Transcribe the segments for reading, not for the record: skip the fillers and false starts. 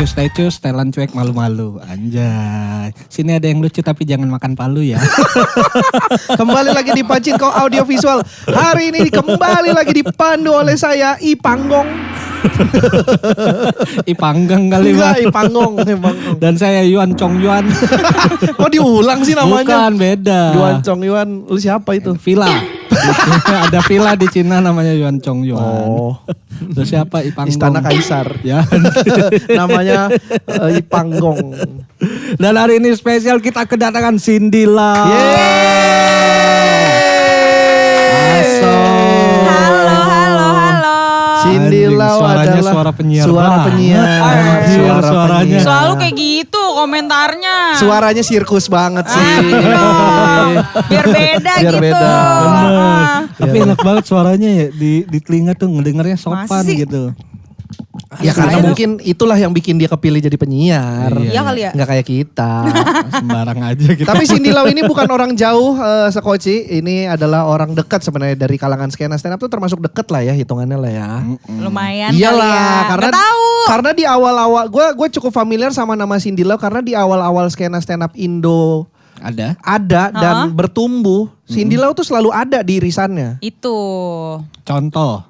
stay cus, Thailand cuek malu-malu. Anjay. Sini ada yang lucu tapi jangan makan palu ya. Kembali lagi di Pacinko Audiovisual. Hari ini kembali lagi dipandu oleh saya Ipanggong. Ipanggang kali Enggak, Bang. Ipanggong. Dan saya Yuan Chong Yuan. Kok diulang sih namanya? Bukan, beda. Yuan Chong Yuan. Lu siapa itu? Villa. Ada villa di Cina namanya Yuan Chong Yuan. Oh. Terus siapa Ipanggong? Istana Kaisar. Ya. Namanya Ipanggong. Dan hari ini spesial kita kedatangan Cindy Lau. Cindy Lau adalah suara penyiar. Suaranya. Selalu kayak gitu komentarnya. Suaranya sirkus banget sih. Biar beda Biar gitu. beda. Bener. Tapi enak banget suaranya ya di telinga tuh ngedengarnya sopan gitu. Ya karena mungkin itulah yang bikin dia kepilih jadi penyiar. Iya kali ya. Nggak kayak kita. Sembarang aja gitu. Tapi Cindy Lau ini bukan orang jauh Sekoci. Ini adalah orang dekat sebenarnya dari kalangan skena stand up tuh termasuk dekat lah ya hitungannya lah ya. Lumayan Iyalah, kali ya. karena Nggak tahu. Karena di awal-awal gue cukup familiar sama nama Cindy Lau karena di awal-awal skena stand up Indo Ada dan bertumbuh. Cindy Lau tuh selalu ada di irisannya. Itu. contoh.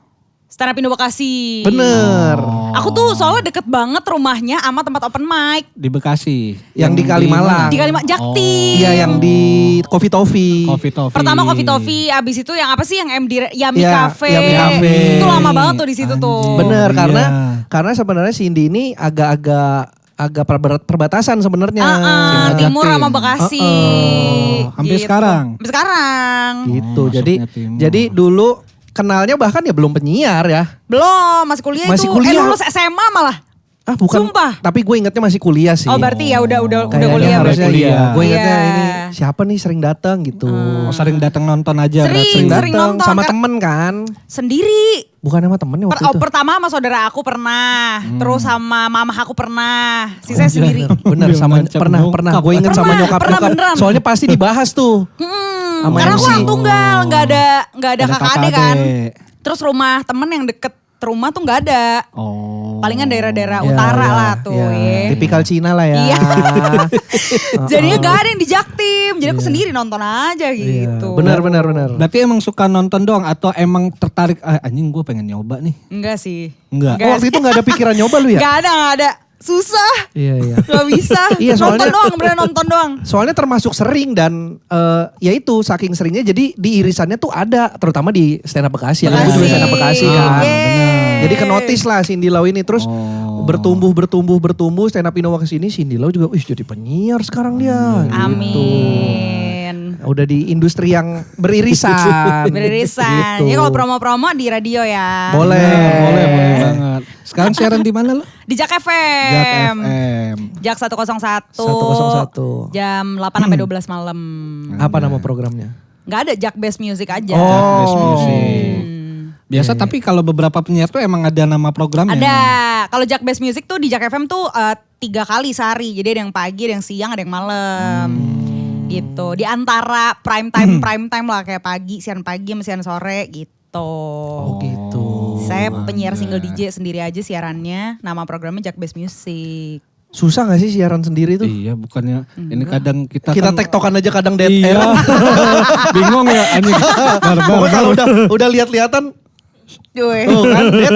Stand up Indo Bekasi. Bener. Aku tuh soalnya deket banget rumahnya sama tempat open mic. Di Bekasi. Yang di Kalimalang. Di Kalimantan, Jakti. Iya yang di Coffee Toffee. Coffee Toffee. Pertama Coffee Toffee, abis itu yang apa sih yang MD Yummy Iya, Cafe. Yummy Cafe. Itu lama banget tuh di situ tuh. Bener Iya. karena sebenarnya Cindy ini agak perbatasan sebenarnya. Timur sama Bekasi. Sampai Gitu. sekarang? Sampai sekarang. Gitu. Masuknya timur. Jadi dulu kenalnya bahkan ya belum penyiar ya. Belum, masih kuliah Masih itu. kuliah. Lulus SMA malah. Ah bukan. Sumpah. Tapi gue ingetnya masih kuliah sih. Oh berarti ya udah Kayaknya kuliah harusnya berarti. iya. Gue ingetnya Iya. ini siapa nih sering datang gitu. Oh, sering datang nonton aja. Sering berarti. Datang nonton, sama kan? temen kan. Sendiri. Bukan sama temennya waktu itu. Pertama sama saudara aku pernah. Terus sama mama aku pernah. Sisanya sendiri. Bener sama Dia pernah. bokap. Gue inget sama Pernah, nyokap. pernah beneran. Soalnya pasti dibahas tuh. Sama Karena aku MC. orang tunggal, nggak ada kakak adik kan. adik. Terus rumah temen yang deket rumah tuh nggak ada. Oh. Palingan daerah-daerah Ya, utara ya, lah tuh. ya. Ya. Tipikal Cina lah ya. Iya. Jadinya gak ada yang di Jaktim. Jadi aku sendiri nonton aja gitu. Benar. Berarti emang suka nonton doang atau emang tertarik anjing gue pengen nyoba nih. Enggak sih. Enggak. Oh, waktu itu gak ada pikiran nyoba lu ya? Gak ada. Susah. Iya. Gak bisa. Iya, nonton soalnya- doang, bener nonton doang. Soalnya termasuk sering dan ya itu saking seringnya jadi di irisannya tuh ada terutama di stand up Bekasi. Ya. Aku juga stand up Bekasi kan. Yeay. Jadi ke notice lah Cindy Lau ini terus bertumbuh stand up Indo kesini Cindy Lau juga jadi penyiar sekarang dia. Gitu. Amin. Udah di industri yang beririsan. Beririsan. Gitu. Ya kalau promo-promo di radio ya. Boleh banget. Sekarang siaran di mana lo? Di Jak Jak FM. FM. Jak 101. 101. Jam 8 sampai 12 malam. Apa nama programnya? Gak ada Jak Best Music aja. Best Music. Biasa tapi kalau beberapa penyiar tuh emang ada nama programnya. Ada. Kalau Jak Best Music tuh di Jak FM tuh 3 kali sehari. Jadi ada yang pagi, ada yang siang, ada yang malam. Gitu. Di antara prime time lah kayak pagi, siang pagi, sama siang sore gitu. Oh gitu. Saya penyiar single DJ sendiri aja siarannya. Nama programnya Jak Best Music. Susah gak sih siaran sendiri tuh? Iya bukannya ini kadang kita Kita kan, tektokan aja kadang dead iya. air. Bingung ya anjing. Pokoknya kalau udah lihat-lihatan Cuy. tuh kan dead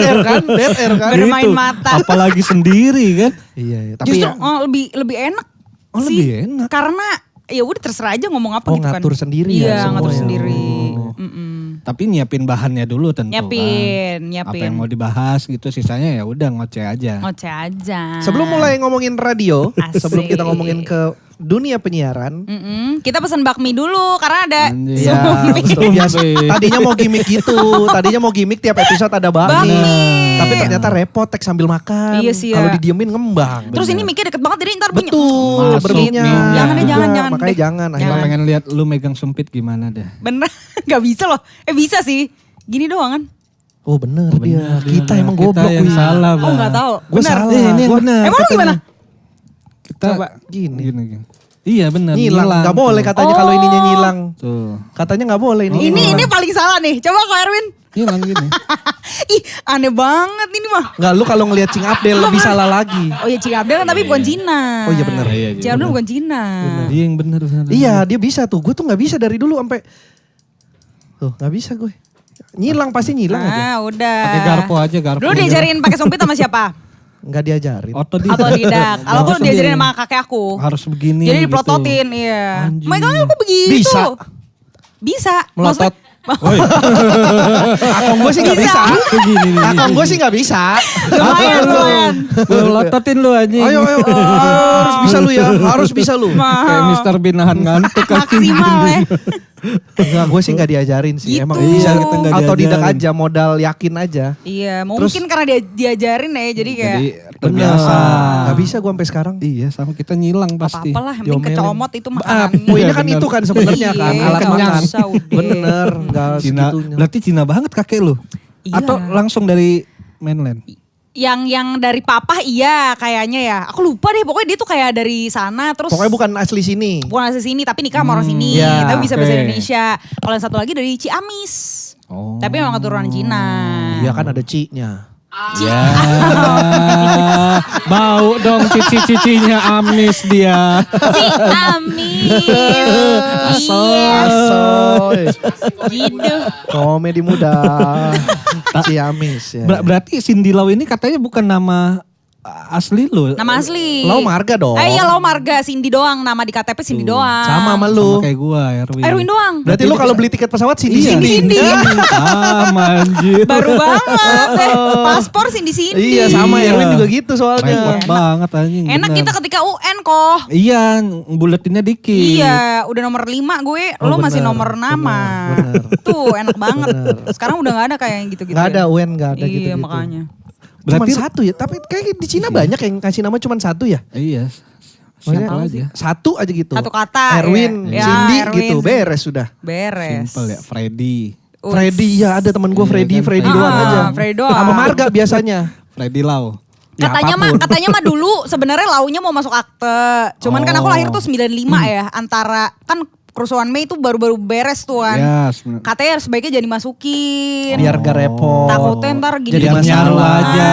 air kan. Bermain mata. Apalagi sendiri kan. Iya, tapi Justru ya, lebih enak Oh, sih. lebih enak. Karena ya udah terserah aja ngomong apa Oh, gitu kan. ngatur sendiri ya Iya, semua ngatur ya. sendiri. Oh. Tapi nyiapin bahannya dulu tentu Nyiapin. kan. Apa yang mau dibahas gitu sisanya ya udah ngoceh aja. Ngoceh aja. sebelum mulai ngomongin radio, Asik. sebelum kita ngomongin ke dunia penyiaran. Kita pesen bakmi dulu karena ada Anjir. Ya, Zombie. betul biasa. Tadinya mau gimmick gitu. Tadinya mau gimmick tiap episode ada bakmi. Tapi ternyata repot teks sambil makan. Iya sih ya. Kalau didiemin ngembang. Terus ini mikir deket banget jadi ntar bunyi. Betul, Masuk berminyak. minyak. Jangan deh, juga. jangan Makanya deh. jangan. Kita Akhirnya pengen lihat lu megang sumpit gimana deh. Bener gak bisa loh. Bisa sih. Gini doang kan. oh bener dia. Kita Dia. emang Kita goblok. yang Wi. salah, Oh Bang. gak tahu. Gue Bener. salah. Ini yang Gua- benar. Emang lu gimana? Kita Coba gini. Iya benar. Nyilang. Gak boleh katanya Oh. kalau ininya nyilang. Tuh. Katanya gak boleh ini. Ini paling salah nih. Coba Ko Erwin. Ngilang gini. Ih aneh banget ini mah. Enggak, lu kalau ngelihat Cing Abdel lebih salah lagi. Oh ya Cing Abdel kan tapi bukan Cina. Oh iya benar. Cing Abdel bukan Cina. Iya yang bener. Iya, dia bisa tuh. Gue tuh nggak bisa dari dulu sampai tuh nggak bisa gue. Nyilang pasti nyilang aja. Ah udah. Pakai garpu aja garpu. Dulu diajarin pakai sumpit sama siapa? Nggak diajarin. Otodidak. Kalau aku diajarin sama kakek aku. Harus begini. Jadi gitu. diprototin, iya. Anjing. Mereka aku begitu. Bisa. Bisa. Melotot. Maksudnya- Akong gue sih nggak bisa. Begini. Akong gue sih nggak bisa. Lumayan. Lu lototin lu anjing. Ayo, harus bisa lu ya, harus bisa lu. Kayak Mr. Bean nahan ngantuk. Maksimal ya. Enggak, gue sih nggak diajarin sih. Emang Gitu. bisa Kita nggak autodidak diajarin. aja, modal yakin aja. Iya, mungkin karena dia diajarin ya, jadi kayak Jadi terbiasa. Gak bisa gue sampai sekarang. Iya sama kita nyilang pasti. apa-apa lah, yang penting Diomelin. kecomot itu Ah, makanan. poinnya Iya, kan bener. itu kan sebenarnya kan Iya, alat nggak makan. usah udah. Bener, nggak Cina, segitunya. berarti Cina banget kakek lu? Iya. Atau langsung dari mainland? Yang dari papa iya kayaknya ya. Aku lupa deh, pokoknya dia tuh kayak dari sana terus Pokoknya bukan asli sini. bukan asli sini tapi nikah sama orang sini, iya, tapi bisa bahasa oke. Indonesia. Kalau yang satu lagi dari Ciamis. Oh. Tapi memang keturunan Cina. Iya kan ada Ci-nya. Ya, bau dong cici-cicinya amis dia. Ciamis. Iya. Asoy. Gitu. Komedi muda. Ciamis ya. Berarti Cindy Lau ini katanya bukan nama asli lu. Nama asli. Lau marga dong. Iya Lau marga, Cindy doang. Nama di KTP Cindy doang. Sama sama Sama lu. kayak gua, Erwin. Erwin doang. Berarti lu kalau beli tiket pesawat sini Iya, sini. sama anjir. Baru banget. Paspor Cindy Cindy. Iya sama Iya. Erwin juga gitu soalnya. Repot banget anjing. Enak bener. kita ketika UN kok. Iya, buletinnya dikit. Iya, udah nomor 5 gue, lo masih bener, nomor nama. bener. Tuh enak banget. Sekarang udah gak ada kayak yang gitu-gitu. Gak ada ya. UN gak ada gitu. Iya makanya. Berarti Berarti- satu ya, tapi kayak di Cina banyak yang kasih nama cuma satu ya. Iya. Maksudnya Simple aja. satu aja gitu. Satu kata, Erwin, ya. Cindy Ya, Erwin, gitu, Cindy. beres sudah. Beres. Simple ya, Freddy. Freddy ya ada teman gue Iya Freddy, kan, Freddy Freddy. doang aja. Freddy doang. Sama marga biasanya. Freddy Lau. Ya, Katanya mah dulu sebenarnya launya mau masuk akte. Cuman kan aku Oh. lahir tuh 95 ya, antara kan kerusuhan Mei itu baru-baru beres tuh kan. Ya, Katanya sebaiknya jadi masukin. Biar gak repot. Takutnya ntar gini Jadi gini. masalah aja.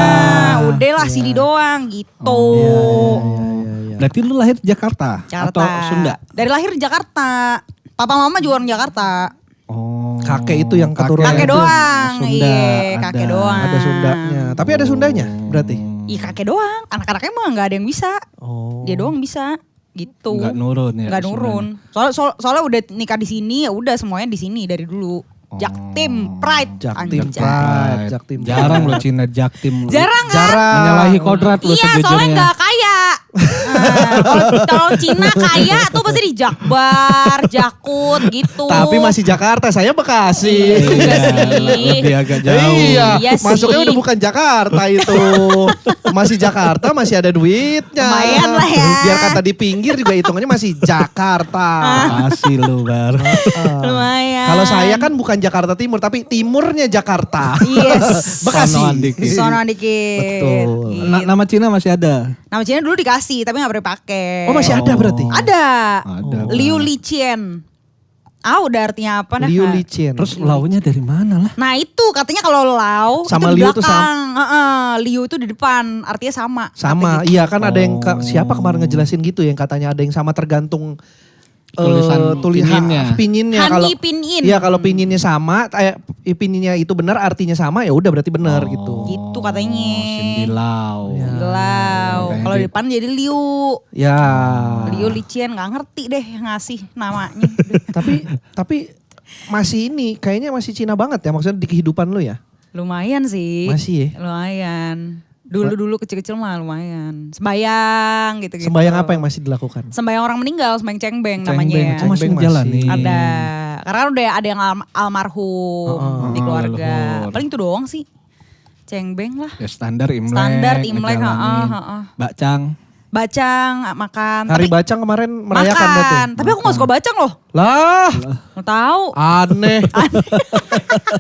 Udah lah CD doang gitu. Iya. Berarti lu lahir di Jakarta? Jakarta. Atau Sunda? Dari lahir di Jakarta. Papa mama juga orang Jakarta. Oh. Kakek itu yang keturunan Kakek itu. doang. Sunda, Iya, kakek ada. doang. Ada Sundanya. Tapi ada Sundanya berarti. Iya kakek doang. Anak-anaknya mah gak ada yang bisa. Oh. Dia doang bisa. Gitu. Nggak nurun ya? Nggak nurun. Soalnya udah nikah di sini ya udah semuanya di sini dari dulu. Jaktim, Pride. Jaktim Anjay. Pride, Jaktim. Jarang lo Cina Jaktim. Jarang kan? Jarang. Menyalahi kodrat lo Iya soalnya nggak kaya. Kalau Cina kaya tuh pasti di Jakbar, Jakut gitu. Tapi masih Jakarta, saya Bekasi. Iya sih. Lebih agak jauh. Iya, Iya masuknya sih. udah bukan Jakarta itu. Masih Jakarta, masih ada duitnya. Lumayan lah ya. Biar kata di pinggir juga hitungannya masih Jakarta. Masih lu baru. Lumayan. Kalau saya kan bukan Jakarta Timur, tapi timurnya Jakarta. Yes. Bekasi. Sonoan dikit. Sono dikit. Betul. Gitu. Nama Cina masih ada? Nama Cina dulu dikasih tapi gak pernah pakai. Oh masih ada berarti? Ada. Ada. Liu Lichien. Udah artinya apa nah? Liu Lichien. Terus launya dari mana lah? Nah itu katanya kalau Lau Sama itu di Liu tuh belakang. Liu itu di depan, artinya sama. Sama, iya kan ada yang Oh. siapa kemarin ngejelasin gitu yang katanya ada yang sama tergantung Tulisan pinginnya. pinginnya Hani kalau Pinyin. iya kalau pinginnya sama pinginnya itu benar artinya sama ya udah berarti benar gitu. Gitu katanya. Cindy Lau. Ya. Lau. Kayaknya Kalau di di- depan jadi Liu. Ya. Liu Lichien nggak ngerti deh ngasih namanya. tapi masih ini kayaknya masih Cina banget ya maksudnya di kehidupan lu ya. Lumayan sih. Masih ya? Lumayan. Dulu kecil-kecil mah lumayan. Sembayang gitu-gitu. Sembayang apa yang masih dilakukan? Sembayang orang meninggal, sembayang cengbeng namanya Cengbeng, ya. Oh, masih Cengbeng menjalani. Ada. Karena kan udah ada yang almarhum di keluarga. leluhur. Paling itu doang sih. Cengbeng lah. Ya standar Imlek. Standar Imlek, ngejalanin. heeh. Bacang. Bacang, makan. Hari Tapi Bacang kemarin merayakan berarti. makan. Tapi aku gak suka bacang loh. Lah, Mau tahu. aneh.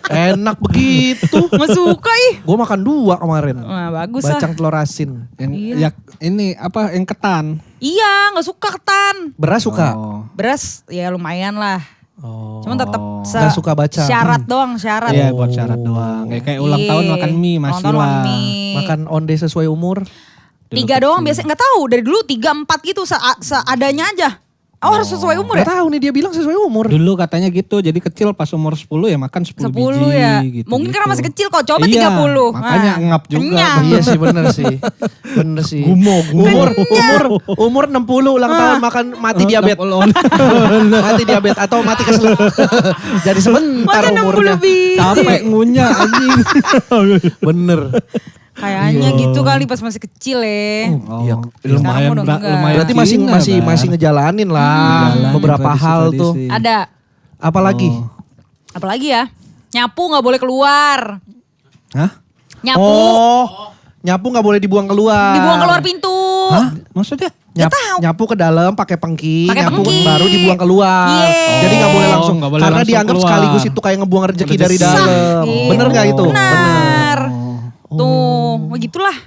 Enak begitu. Gak suka ih. Gue makan 2 kemarin. Wah bagus lah. Bacang telur asin. Yang Iya. ya, ini apa yang ketan. Iya gak suka ketan. Beras suka? Oh. Beras ya lumayan lah. Oh. Cuman tetap Nggak suka baca. Syarat doang, syarat. Iya buat syarat doang. Kayak ulang tahun Iya, makan mie ulang masih tahun makan lah. mie. Makan onde sesuai umur. 3 doang biasanya, nggak tahu dari dulu 3, 4 gitu seadanya aja. Oh, harus sesuai umur ya? Gak tahu nih dia bilang sesuai umur. Dulu katanya gitu, jadi kecil pas umur 10 ya makan 10 10 biji ya. gitu. Mungkin karena masih kecil kok. Coba Iya, 30. makanya ngap juga. Kenyang. Iya sih bener sih. Bener sih. Umur. Umur 60 ulang tahun makan mati diabetes. 60. Mati diabetes atau mati keselip. Jadi sebentar Masa 60 umurnya. lebih. Capek ngunyah anjing. Bener. Kayaknya gitu kali pas masih kecil ya. Iya. Sekarang udah enggak. lumayan. Berarti Cina, masih ngejalanin lah Jalanin beberapa hal tradisi-tradisi. tuh. Ada. Apalagi? Apalagi ya? Nyapu nggak boleh keluar. Hah? Nyapu Nyapu nggak boleh dibuang keluar. dibuang keluar pintu. Hah? Maksudnya? Nyapu ke dalam pakai pengki, Pakai nyapu pengki. baru dibuang keluar. Iya. Jadi nggak boleh langsung, nggak boleh karena langsung dianggap keluar. sekaligus itu kayak ngebuang rezeki dari Rezeki. dalam. Gitu. Bener nggak itu? Bener. Oh. Tuh, begitulah.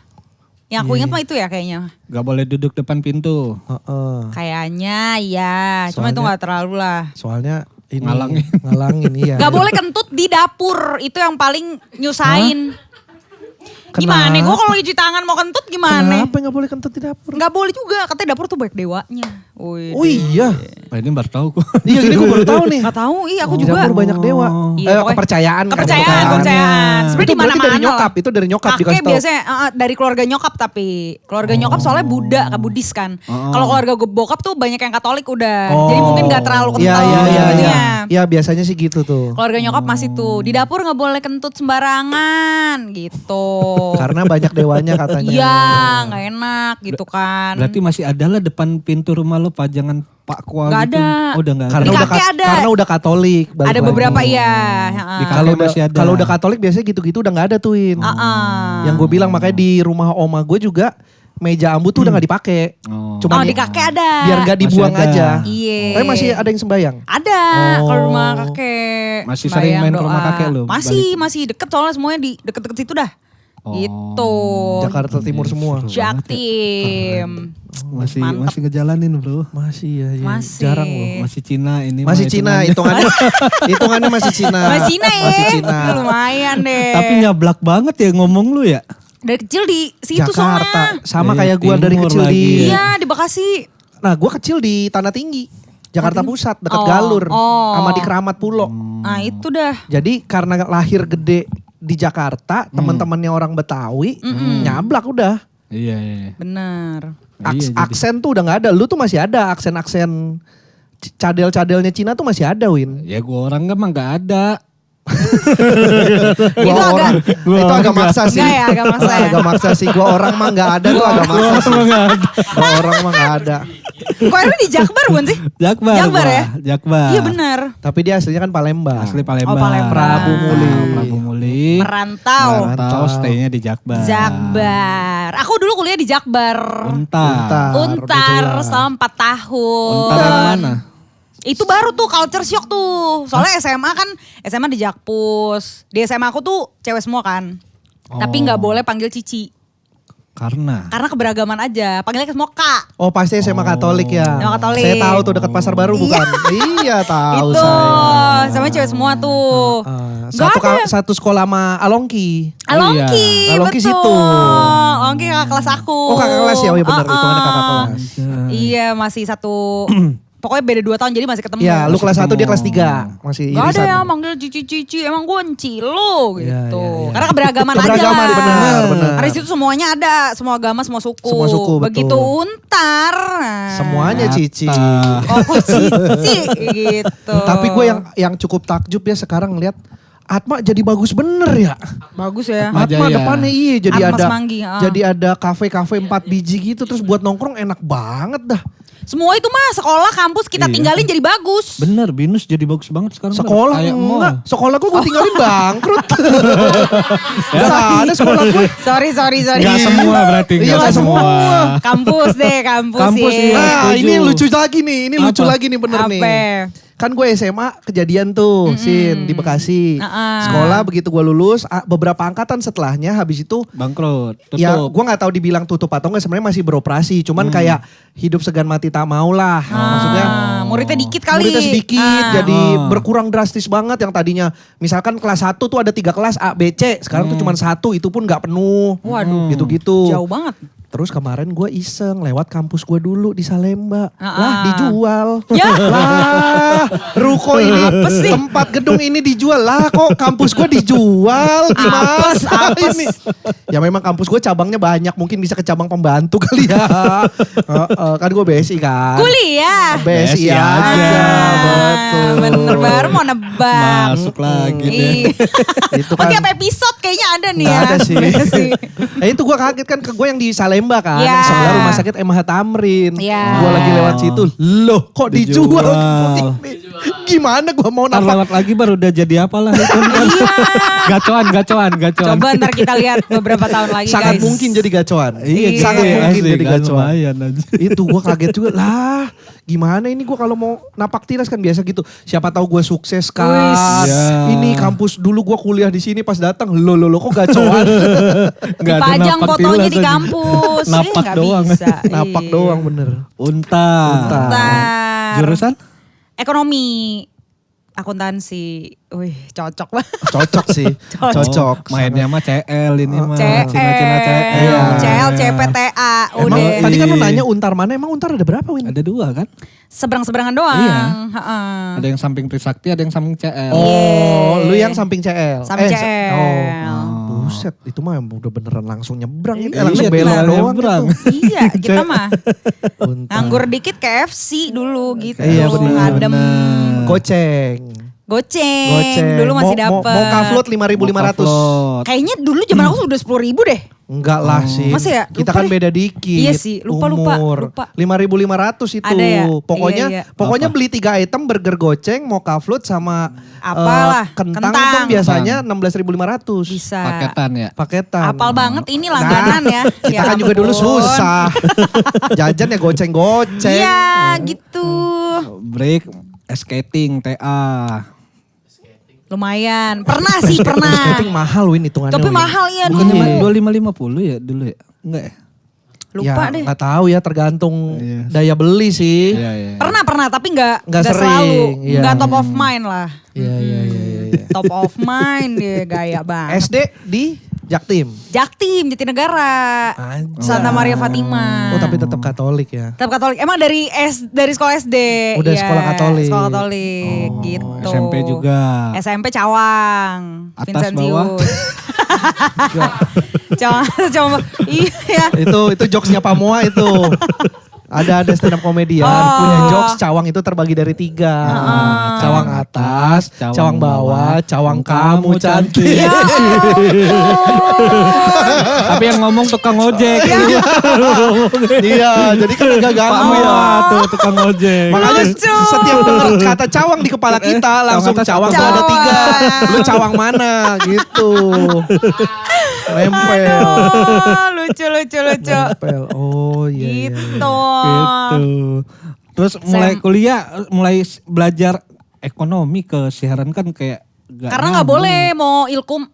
Yang Iya. aku ingat mah itu ya kayaknya. Gak boleh duduk depan pintu. Heeh. Kayaknya ya, cuma itu Soalnya- nggak terlalu lah. Soalnya ini Ngalangin. iya. Gak boleh kentut di dapur, itu yang paling nyusahin. Gimana? Kenapa? Gue kalau lagi cuci tangan mau kentut gimana? Kenapa nggak boleh kentut di dapur? Gak boleh juga, katanya dapur tuh banyak dewanya. Wih. Oh iya. Oh, ini baru tahu kok. Iya gini gue baru tahu nih. Gak tahu, iya aku Di juga. dapur banyak dewa. Iya, pokoknya- Kepercayaan. kan, Kepercayaan. Sebenarnya Itu di berarti mana-mana dari nyokap, lah. itu dari nyokap Kakek dikasih tahu. biasanya dari keluarga nyokap tapi keluarga nyokap soalnya Buddha, Buddhis kan. Kalau keluarga bokap tuh banyak yang Katolik udah. Jadi mungkin gak terlalu kental. Iya, iya, iya, jadinya. iya. Iya, biasanya sih gitu tuh. Keluarga nyokap masih tuh di dapur nggak boleh kentut sembarangan gitu. Karena banyak dewanya katanya. Iya, nggak enak gitu kan. Berarti masih ada lah depan pintu rumah lo pajangan Pak Kwa Nggak gitu. ada. Oh, udah nggak ada. Karena Di udah kakek ada. karena udah Katolik. balik Ada lagi. beberapa iya. Di Kalau kakek udah masih ada. kalau udah Katolik biasanya gitu-gitu udah nggak ada tuh Win. Yang gue bilang makanya di rumah oma gue juga meja ambu tuh udah nggak dipakai. Oh. Cuman Oh di kakek ada. biar nggak dibuang Masih ada. aja. Iya. Tapi masih ada yang sembayang. Ada Oh. kalau rumah kakek. Masih sering Bayang main ke rumah doa. kakek lu? Masih deket soalnya semuanya di deket-deket situ dah. Oh. Gitu. Jakarta Timur semua. Jaktim. Masih Mantep. masih ngejalanin, Bro. Masih ya, ya. Masih. Jarang loh. Masih Cina ini. Masih mah Cina hitungannya. hitungannya masih Cina. Masih Cina ya. Masih Cina. Lumayan deh. Tapi nyablak banget ya ngomong lu ya. Dari kecil di situ Jakarta soalnya. sama Dari kayak gua dari timur kecil lagi di. ya. Iya di Bekasi. Nah, gua kecil di Tanah Tinggi, Jakarta Pusat, dekat Oh, Galur, oh. sama di Keramat Pulo. Nah itu dah. Jadi karena lahir gede di Jakarta, teman-temannya orang Betawi, nyablak udah. Iya, iya. Bener. Iya, jadi- Aksen tuh udah nggak ada. Lu tuh masih ada aksen-aksen cadel-cadelnya Cina tuh masih ada, Win. Ya gua orang emang gak ada. Itu agak- itu agak maksa sih. Enggak ya, agak maksa ya. Agak maksa sih. Gua orang mah nggak ada tuh agak maksa sih. Gua orang mah nggak ada. Kok ini di Jakbar bukan sih? Jakbar. Jakbar gua. ya? Jakbar. Iya bener. Tapi dia aslinya kan Palembang. Asli Palembang. Oh, Palembang. Prabu Muli. Prabu Muli. Merantau. Merantau, stay-nya di Jakbar. Jakbar. Aku dulu kuliah di Jakbar. Untar. Untar udah jelas. selama 4 tahun. Untar yang mana? Itu baru tuh culture shock tuh. Soalnya SMA kan, SMA di Jakpus. Di SMA aku tuh cewek semua kan. Tapi nggak boleh panggil Cici. Karena. Karena keberagaman aja. Panggilnya semua Kak. Oh pasti SMA Katolik ya. SMA Katolik. Saya tahu tuh dekat Pasar Baru bukan? Iya tahu Itu. saya. Sama cewek semua tuh. Nggak ada. Satu sekolah sama Alongki. Alongki, Alongki betul. situ. Alongki kakak kelas aku. Oh kakak kelas ya, oh iya benar itu kan kakak kelas. Iya masih satu, pokoknya beda 2 tahun jadi masih ketemu. Iya, lu kelas 1 dia kelas 3. Masih Gak ada irisan. yang manggil cici-cici, emang gue enci lo gitu. Iya, iya, iya. Karena keberagaman aja Keberagaman, lah. benar, benar. Karena di situ semuanya ada, semua agama, semua suku. Semua suku, betul. Begitu Untar. nah. Semuanya cici. Oh kok cici gitu. Tapi gue yang cukup takjub ya sekarang ngeliat Atma jadi bagus bener ya. bagus ya. Atma Atma Jaya. depannya iya jadi Atma ada Semanggi, jadi ada kafe-kafe 4 biji gitu terus buat nongkrong enak banget dah. Semua itu mah sekolah, kampus kita Iya. tinggalin jadi bagus. Bener, Binus jadi bagus banget sekarang. Sekolah Kayak mall. enggak, sekolah gue tinggalin bangkrut. Gak ada sekolah gue. Sorry. Gak semua berarti. Iya, Gak nggak semua. Kampus deh, kampus, Kampus, ya. iya. Nah setuju. ini lucu lagi nih, ini lucu Apa? lagi nih bener nih. Apa? kan gue SMA kejadian tuh, Sin, di Bekasi. Sekolah begitu gue lulus, beberapa angkatan setelahnya habis itu Bangkrut, tutup. ya gue nggak tahu dibilang tutup atau enggak, sebenarnya masih beroperasi. Cuman kayak hidup segan mati tak mau lah. Maksudnya muridnya dikit kali. muridnya sedikit, jadi berkurang drastis banget. Yang tadinya misalkan kelas 1 tuh ada 3 kelas A, B, C. Sekarang tuh cuma 1, itu pun nggak penuh. Waduh. Gitu-gitu. Jauh banget. Terus kemarin gue iseng lewat kampus gue dulu di Salemba. Ah. Lah dijual. Ya. Lah ruko ini, tempat gedung ini dijual. Lah kok kampus gue dijual? Gimana Apes. ini? Ya memang kampus gue cabangnya banyak. Mungkin bisa ke cabang pembantu kali ya. Kan gue BSI kan. Kuliah. BSI BSI aja. aja. Betul. Bener, baru mau nebak. Masuk lagi deh. Itu Oh, kan. tiap episode kayaknya ada nih Nggak ya. ada sih. Besi. Itu gue kaget kan, ke gue yang di Salemba kan. Iya. Sebelah rumah sakit MH Tamrin. Iya. Gue lagi lewat situ. Loh kok dijual? Dijual. Gimana gue mau Ntar napak? lewat lagi baru udah jadi apalah itu. Gacoan. Coba ntar kita lihat beberapa tahun lagi Sangat guys. mungkin jadi gacoan. Iya, Sangat Iya, mungkin asik, jadi kan gacoan. lumayan aja. Itu gue kaget juga. Lah gimana ini gue kalau mau napak tilas kan biasa gitu. Siapa tahu gue sukses kan. Wis. Ya. Ini kampus dulu gue kuliah di sini, pas datang lo kok gacoan. Nggak ada Dipajang napak fotonya tilas di aja. kampus. Napak nggak doang. bisa. Napak Iya. doang bener. Untar. Ntar. Jurusan? Ekonomi. Akuntansi. Wih, cocok banget. Cocok sih. Cocok. Oh, mainnya mah CL ini mah. CL, Cina-cina CL. Iya. CL, CPTA. Emang Udah. tadi kan lu nanya Untar mana, emang Untar ada berapa Win? Ada 2 kan? Seberang-seberangan doang. Iya. Heeh. Ada yang samping Trisakti, ada yang samping CL. Oh, lu yang samping CL. Samping CL. Buset, itu mah udah beneran langsung nyebrang ini. Iya, Langsung belok beneran doang nyebrang. gitu. Iya, kita mah Untar. nganggur dikit ke FC dulu gitu. Iya, bener. Ngadem. Goceng. Goceng. Dulu masih dapet. Mau kaflot 5.500. Upload. Kayaknya dulu zaman aku udah 10.000 deh. Enggak lah sih. Masa ya? Kita Lupa kan deh. beda dikit. Iya sih, lupa. Umur. 5.500 itu. Ada ya? Pokoknya Iya. pokoknya Apa? beli 3 item, burger goceng, mau kaflut sama Apalah, kentang, kentang. itu biasanya 16.500. Bisa. Paketan ya. Paketan. Apal banget ini langganan ya. Kita Ya kan juga dulu ampun. susah. Jajan ya goceng-goceng. Iya gitu. Break, skating, TA. Lumayan. Pernah sih, pernah. Skating mahal Win hitungannya. Tapi Win. mahal ya Bukannya dulu. 2550 ya dulu ya? Enggak ya? Lupa ya, deh. Nggak tahu ya, tergantung Iya. daya beli sih. Iya. Pernah tapi nggak Nggak sering, selalu. iya. Nggak top of mind lah. Iya. Top of mind dia gaya banget. SD di Jaktim. Jaktim, Jatinegara. Anjay. Santa Maria Fatima. Oh tapi tetap Katolik ya. Tetap Katolik. Emang dari sekolah SD. Udah Iya, sekolah Katolik. Sekolah Katolik gitu. SMP juga. SMP Cawang. Atas, bawah? Cawang. Iya. Itu jokesnya Pamoa itu. Ada stand up komedian punya jokes cawang itu terbagi dari 3. Cawang atas, cawang bawah, cawang kamu cantik. Ya Tapi yang ngomong tukang ojek. Iya, jadi kan agak ganggu ya. Wah, tuh tukang ojek. Makanya Lucu. setiap denger kata cawang di kepala kita langsung cawang tuh ada 3. Lu cawang mana gitu. Nempel. Aduh, lucu. Nempel. Oh iya. iya. Gitu. Gitu. Terus mulai kuliah, mulai belajar ekonomi ke siaran kan kayak Karena nggak boleh mau ilkom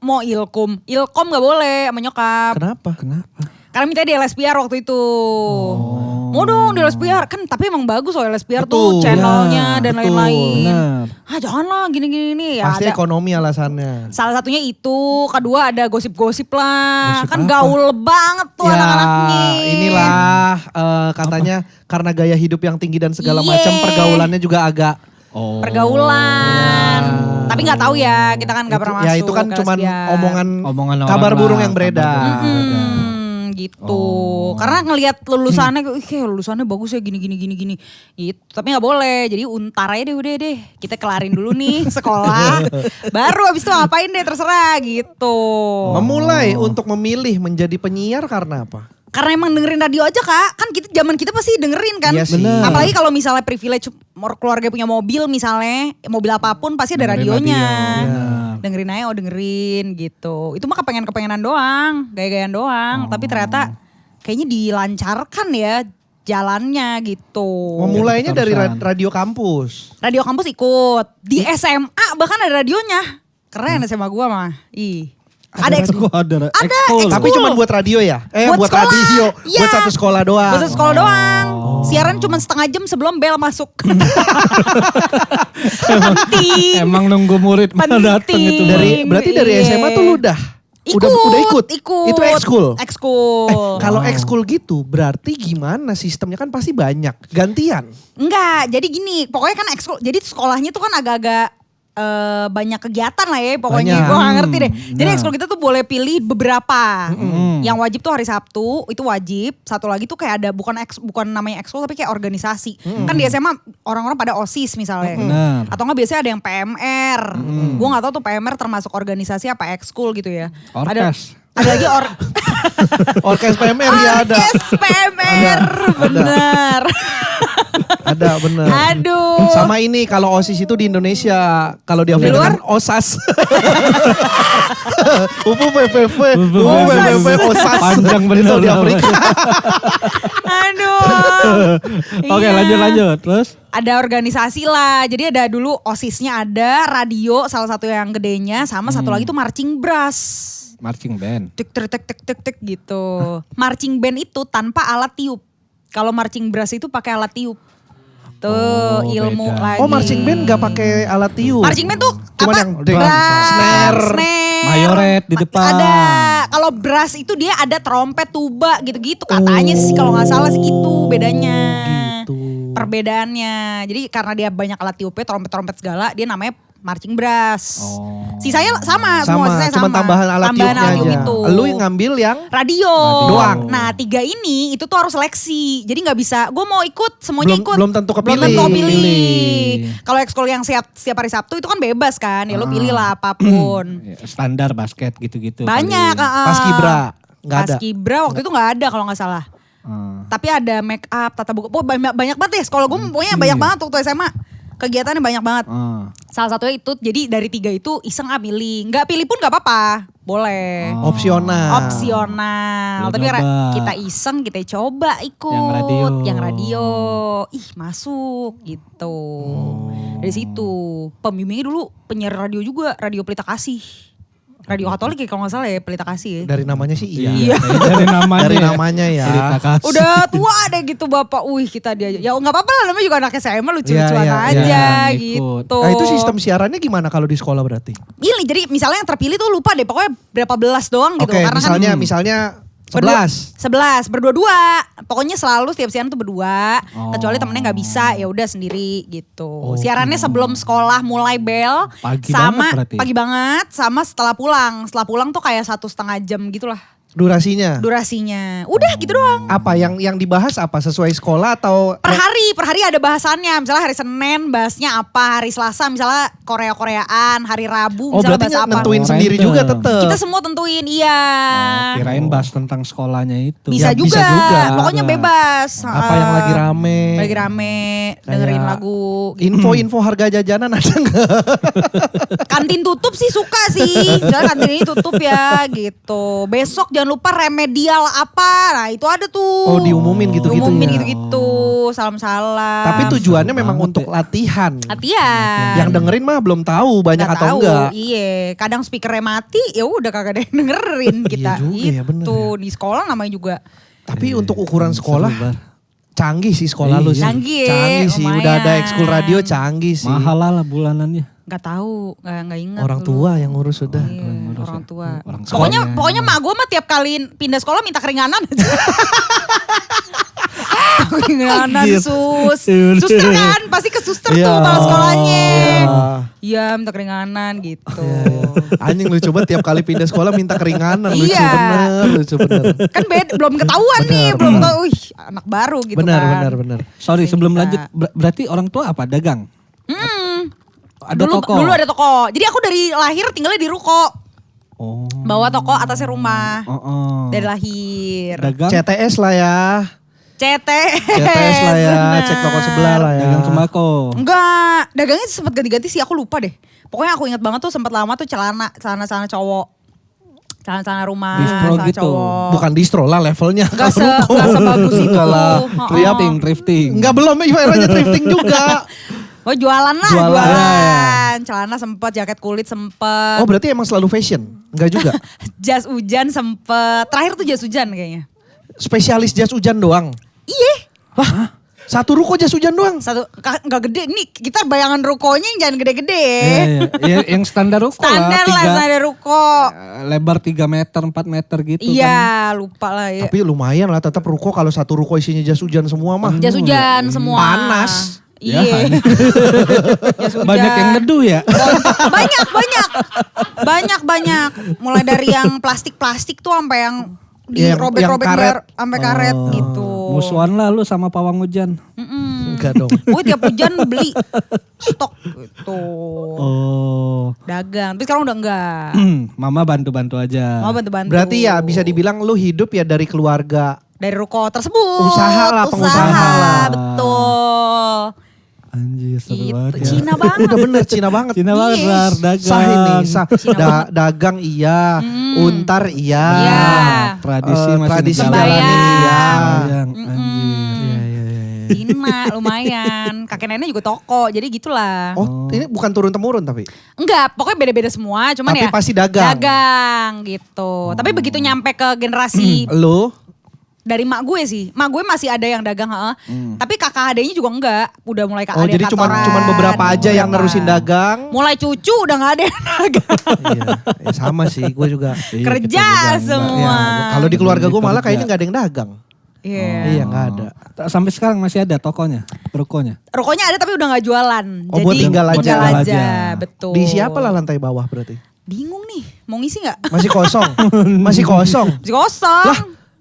nggak boleh sama nyokap. Kenapa? Karena minta di LSPR waktu itu. Mau dong di LSPR kan, tapi emang bagus loh LSPR tuh Betul. channelnya Ya, dan betul. lain-lain. Benar. Janganlah gini ya. Pasti ada. ekonomi alasannya. Salah satunya itu, kedua ada gosip-gosip lah. Gosip Kan apa? gaul banget tuh Ya anak-anaknya. inilah katanya karena gaya hidup yang tinggi dan segala macam, Iya. pergaulannya juga agak Oh. Pergaulan. Tapi nggak tahu ya, kita kan nggak pernah masuk. ya itu kan ke cuman LSPR. omongan Omongan orang kabar lah, burung yang kabar beredar. Gitu. Karena ngelihat lulusannya, kayak lulusannya bagus ya gini. Gitu. Tapi nggak boleh. Jadi untar aja deh udah deh. Kita kelarin dulu nih sekolah. Baru abis itu ngapain deh terserah gitu. Memulai untuk memilih menjadi penyiar karena apa? Karena emang dengerin radio aja Kak. Kan zaman kita pasti dengerin kan. Iya sih. Bener. Apalagi kalau misalnya privilege keluarga punya mobil misalnya. Mobil apapun pasti ada Dengerin radionya. radio, bener. Dengerin aja dengerin gitu. Itu mah kepengenan doang. Gaya-gayaan doang. Tapi ternyata kayaknya dilancarkan ya. jalannya gitu. Memulainya dari Keterusan. radio kampus. Radio kampus ikut. Di SMA bahkan ada radionya. Keren SMA gua mah. Ih. Ada ekskul. Ada Ada ekskul. Tapi cuma buat radio ya? Buat Buat sekolah. radio. Iya. Buat satu sekolah doang. Buat sekolah doang. Siaran cuma setengah jam sebelum bel masuk. Penting. Emang nunggu murid mana datang itu. Berarti dari Iya. SMA tuh lu udah ikut. Itu ekskul. Ekskul. Kalau ekskul gitu berarti gimana sistemnya kan pasti banyak. Gantian. Enggak, jadi gini, pokoknya kan ekskul. Jadi sekolahnya tuh kan agak-agak banyak kegiatan lah ya pokoknya. Banyak. Gue gak ngerti deh. Jadi Nah. ekskul kita tuh boleh pilih beberapa. Yang wajib tuh hari Sabtu, itu wajib. Satu lagi tuh kayak ada bukan namanya ekskul tapi kayak organisasi. Kan di SMA orang-orang pada OSIS misalnya. Benar. Atau enggak biasanya ada yang PMR. Gue gak tahu tuh PMR termasuk organisasi apa ekskul gitu ya. Orkes. Ada lagi Orkes PMR ya ada. Orkes PMR, bener. Ada bener. Aduh. Sama ini kalau OSIS itu di Indonesia, kalau di Afrika luar? kan OSAS. UPU PPP, UPU UPU PPP, OSAS. Panjang bener. Itu di Afrika. Aduh. Oke Iya. lanjut. Terus? Ada organisasi lah. Jadi ada dulu OSIS-nya ada, radio salah satu yang gedenya, sama satu lagi tuh marching brass. Marching band. Tek tek tek tek tek tek gitu. Marching band itu tanpa alat tiup. Kalau marching brass itu pakai alat tiup. Tuh Oh, ilmu beda. lagi. Oh marching band gak pakai alat tiup. Marching band tuh Cuman apa? yang deng, Brass, snare. Mayoret di depan. Ada. Kalau brass itu dia ada trompet, tuba gitu-gitu katanya sih kalau nggak salah segitu bedanya. Gitu. Perbedaannya. Jadi karena dia banyak alat tiupnya, trompet-trompet segala, dia namanya marching brass. Oh. Sisanya sama, semua sisanya Cuma sama. tambahan alat tiupnya tiup aja. itu. Lu yang ngambil yang Radio. Doang. Nah 3 ini itu tuh harus seleksi. Jadi gak bisa, gue mau ikut, semuanya Belum- ikut. belum tentu kepilih. Belum tentu kepilih. Pilih. Kalau ekskul yang setiap hari Sabtu itu kan bebas kan. Ya lu Ah. pilih lah apapun. Ya, standar basket gitu-gitu. Banyak. kali. paskibra. Nggak ada. Paskibra waktu itu gak ada kalau gak salah. Hmm. Tapi ada make up, tata buku. Oh, banyak banget deh. Sekolah gue pokoknya banyak banget waktu SMA. Kegiatannya banyak banget. Salah satunya itu, jadi dari 3 itu iseng milih. Nggak pilih pun nggak apa-apa, boleh. Opsional. Opsional. Lu Tapi nyoba. kita iseng, kita coba ikut. Yang radio. Ih masuk gitu. Dari situ. Pembimbingnya dulu penyiar radio juga, Radio Pelita Kasih. Radio Katolik ya kalau nggak salah ya, Pelita Kasih ya. Dari namanya sih iya. Iya. Dari namanya. Dari namanya ya. Pelita Kasih. Udah tua deh gitu bapak. Kita dia ya nggak apa-apa lah, namanya juga anak SMA lucu-lucuan Iya, iya, aja iya. gitu. Nah itu sistem siarannya gimana kalau di sekolah berarti? Ini jadi misalnya yang terpilih tuh lupa deh pokoknya berapa belas doang gitu. Oke, Karena misalnya kan 11. 11 berdua-dua. Pokoknya selalu setiap siaran tuh berdua. Oh. Kecuali temennya nggak bisa ya udah sendiri gitu. Oh, Siarannya sebelum sekolah mulai bel Pagi sama banget berarti. pagi banget sama setelah pulang. Setelah pulang tuh kayak 1,5 jam gitulah Durasinya. durasinya. Udah gitu doang. Apa yang dibahas apa sesuai sekolah atau Per hari ada bahasannya. Misalnya hari Senin bahasnya apa, hari Selasa misalnya Korea-Koreaan, hari Rabu Oh misalnya berarti bahas apa. nentuin Oh, sendiri random. juga tetep. Kita semua tentuin, iya. Kirain bahas tentang sekolahnya itu. Bisa Ya, juga. bisa juga. Pokoknya bebas. Apa yang lagi rame. Lagi rame, dengerin Kayak lagu. Info-info harga jajanan ada nggak? Kantin tutup sih suka sih. Misalnya kantin ini tutup ya gitu. Besok jangan lupa remedial apa. Nah itu ada tuh. Oh diumumin gitu-gitu Diumumin ya. gitu-gitu. Salam-salam. Tapi tujuannya seru memang banget untuk ya. latihan. latihan. Yang dengerin mah belum tahu banyak Nggak atau tahu, enggak. Iya, kadang speakernya mati, ya udah kagak ada yang dengerin kita. Iya juga ya, bener Itu ya. di sekolah namanya juga. Tapi untuk ukuran Seru sekolah banget. canggih sih sekolah lu sih. Canggih ya, Canggih sih. Udah ada lumayan. ekskul radio canggih sih. Mahal lah bulanannya. Nggak tahu, nggak ingat. Orang dulu. tua yang ngurus sudah. Iya, ngurus orang ya. tua. Orang Pokoknya mak gue mah tiap kali pindah sekolah minta keringanan aja. Keringanan Anjir. Suster kan, pasti ke suster Iya. tuh kepala sekolahnya. Iya. Iya minta keringanan gitu. Anjing lucu banget tiap kali pindah sekolah minta keringanan. Lucu Iya. bener, lucu bener. Kan belum ketahuan nih, belum tahu, anak baru gitu Benar, kan. benar. Sorry Sehingga- sebelum lanjut berarti orang tua apa dagang? Ada toko. Dulu ada toko. Jadi aku dari lahir tinggalnya di ruko. Oh. Bawa toko atasnya rumah. Oh. Dari lahir. Dagang. CTS lah ya. CTS. CTS lah ya, cek toko sebelah lah ya. Dagang sembako. Enggak, dagangnya sempat ganti-ganti sih, aku lupa deh. Pokoknya aku ingat banget tuh sempat lama tuh celana cowok. Celana rumah, Distro celana gitu. cowok. Bukan distro lah levelnya. Gak Kalau sebagus itu. Enggak lah. Thrifting. Enggak belum eranya thrifting juga. Oh jualan lah, Jualan. jualan. Celana sempet, jaket kulit sempet. Oh berarti emang selalu fashion? Enggak juga? Jas hujan sempet. Terakhir tuh jas hujan kayaknya. Spesialis jas hujan doang? Iya. Hah? Satu ruko jas hujan doang? Nggak gede. Nih kita bayangan rukonya yang jangan gede-gede. Ya, yang standar ruko Standar lah, standar ruko. Lebar 3 meter, 4 meter gitu kan. Iya, lupa lah ya. Tapi lumayan lah tetap ruko kalau satu ruko isinya jas hujan semua mah. Jas hujan semua. Panas. Iya. Jas hujan. Banyak yang neduh ya. Banyak. Mulai dari yang plastik tuh sampai yang dirobek-robek yang karet. sampai karet gitu. Musuhan lah lu sama pawang hujan. Enggak dong. Gue tiap hujan beli stok gitu. Oh. Dagang. Tapi sekarang udah enggak. Mama bantu-bantu aja. Mau bantu-bantu. Berarti ya bisa dibilang lu hidup ya dari keluarga. dari ruko tersebut. Usaha lah, pengusaha lah. Betul. Anjir seru Gitu. banget ya. Cina banget. Udah bener Cina banget. Cina banget Yes. Rar, dagang. Sah ini, sah. Cina banget. Dagang iya, untar iya. Iya. Tradisi masih tradisi ngejalanin. jalanin iya. Bayang, anjir. Iya, iya, iya. Cina lumayan. Kakek nenek juga toko. Jadi gitulah. Oh ini bukan turun-temurun tapi? Enggak, pokoknya beda-beda semua. Cuman Tapi ya pasti dagang. dagang gitu. Tapi begitu nyampe ke generasi Lu? dari mak gue sih. Mak gue masih ada yang dagang, heeh. Tapi kakak adenya juga enggak. Udah mulai kakak Oh adek jadi cuman beberapa aja yang nerusin dagang. Mulai cucu udah gak ada yang dagang. Iya, ya sama sih gue juga. Iya, Kerja kita juga semua. Ya, kalau di keluarga gue malah Kerja. kayaknya gak ada yang dagang. Iya. Iya gak ada. enggak. Sampai sekarang masih ada tokonya, rukonya. Rukonya ada tapi udah gak jualan. Oh, buat tinggal aja. tinggal Tinggal aja. aja. Betul. Di siapa lah lantai bawah berarti? Bingung nih, mau ngisi gak? Masih kosong? Masih kosong? Masih kosong. Lah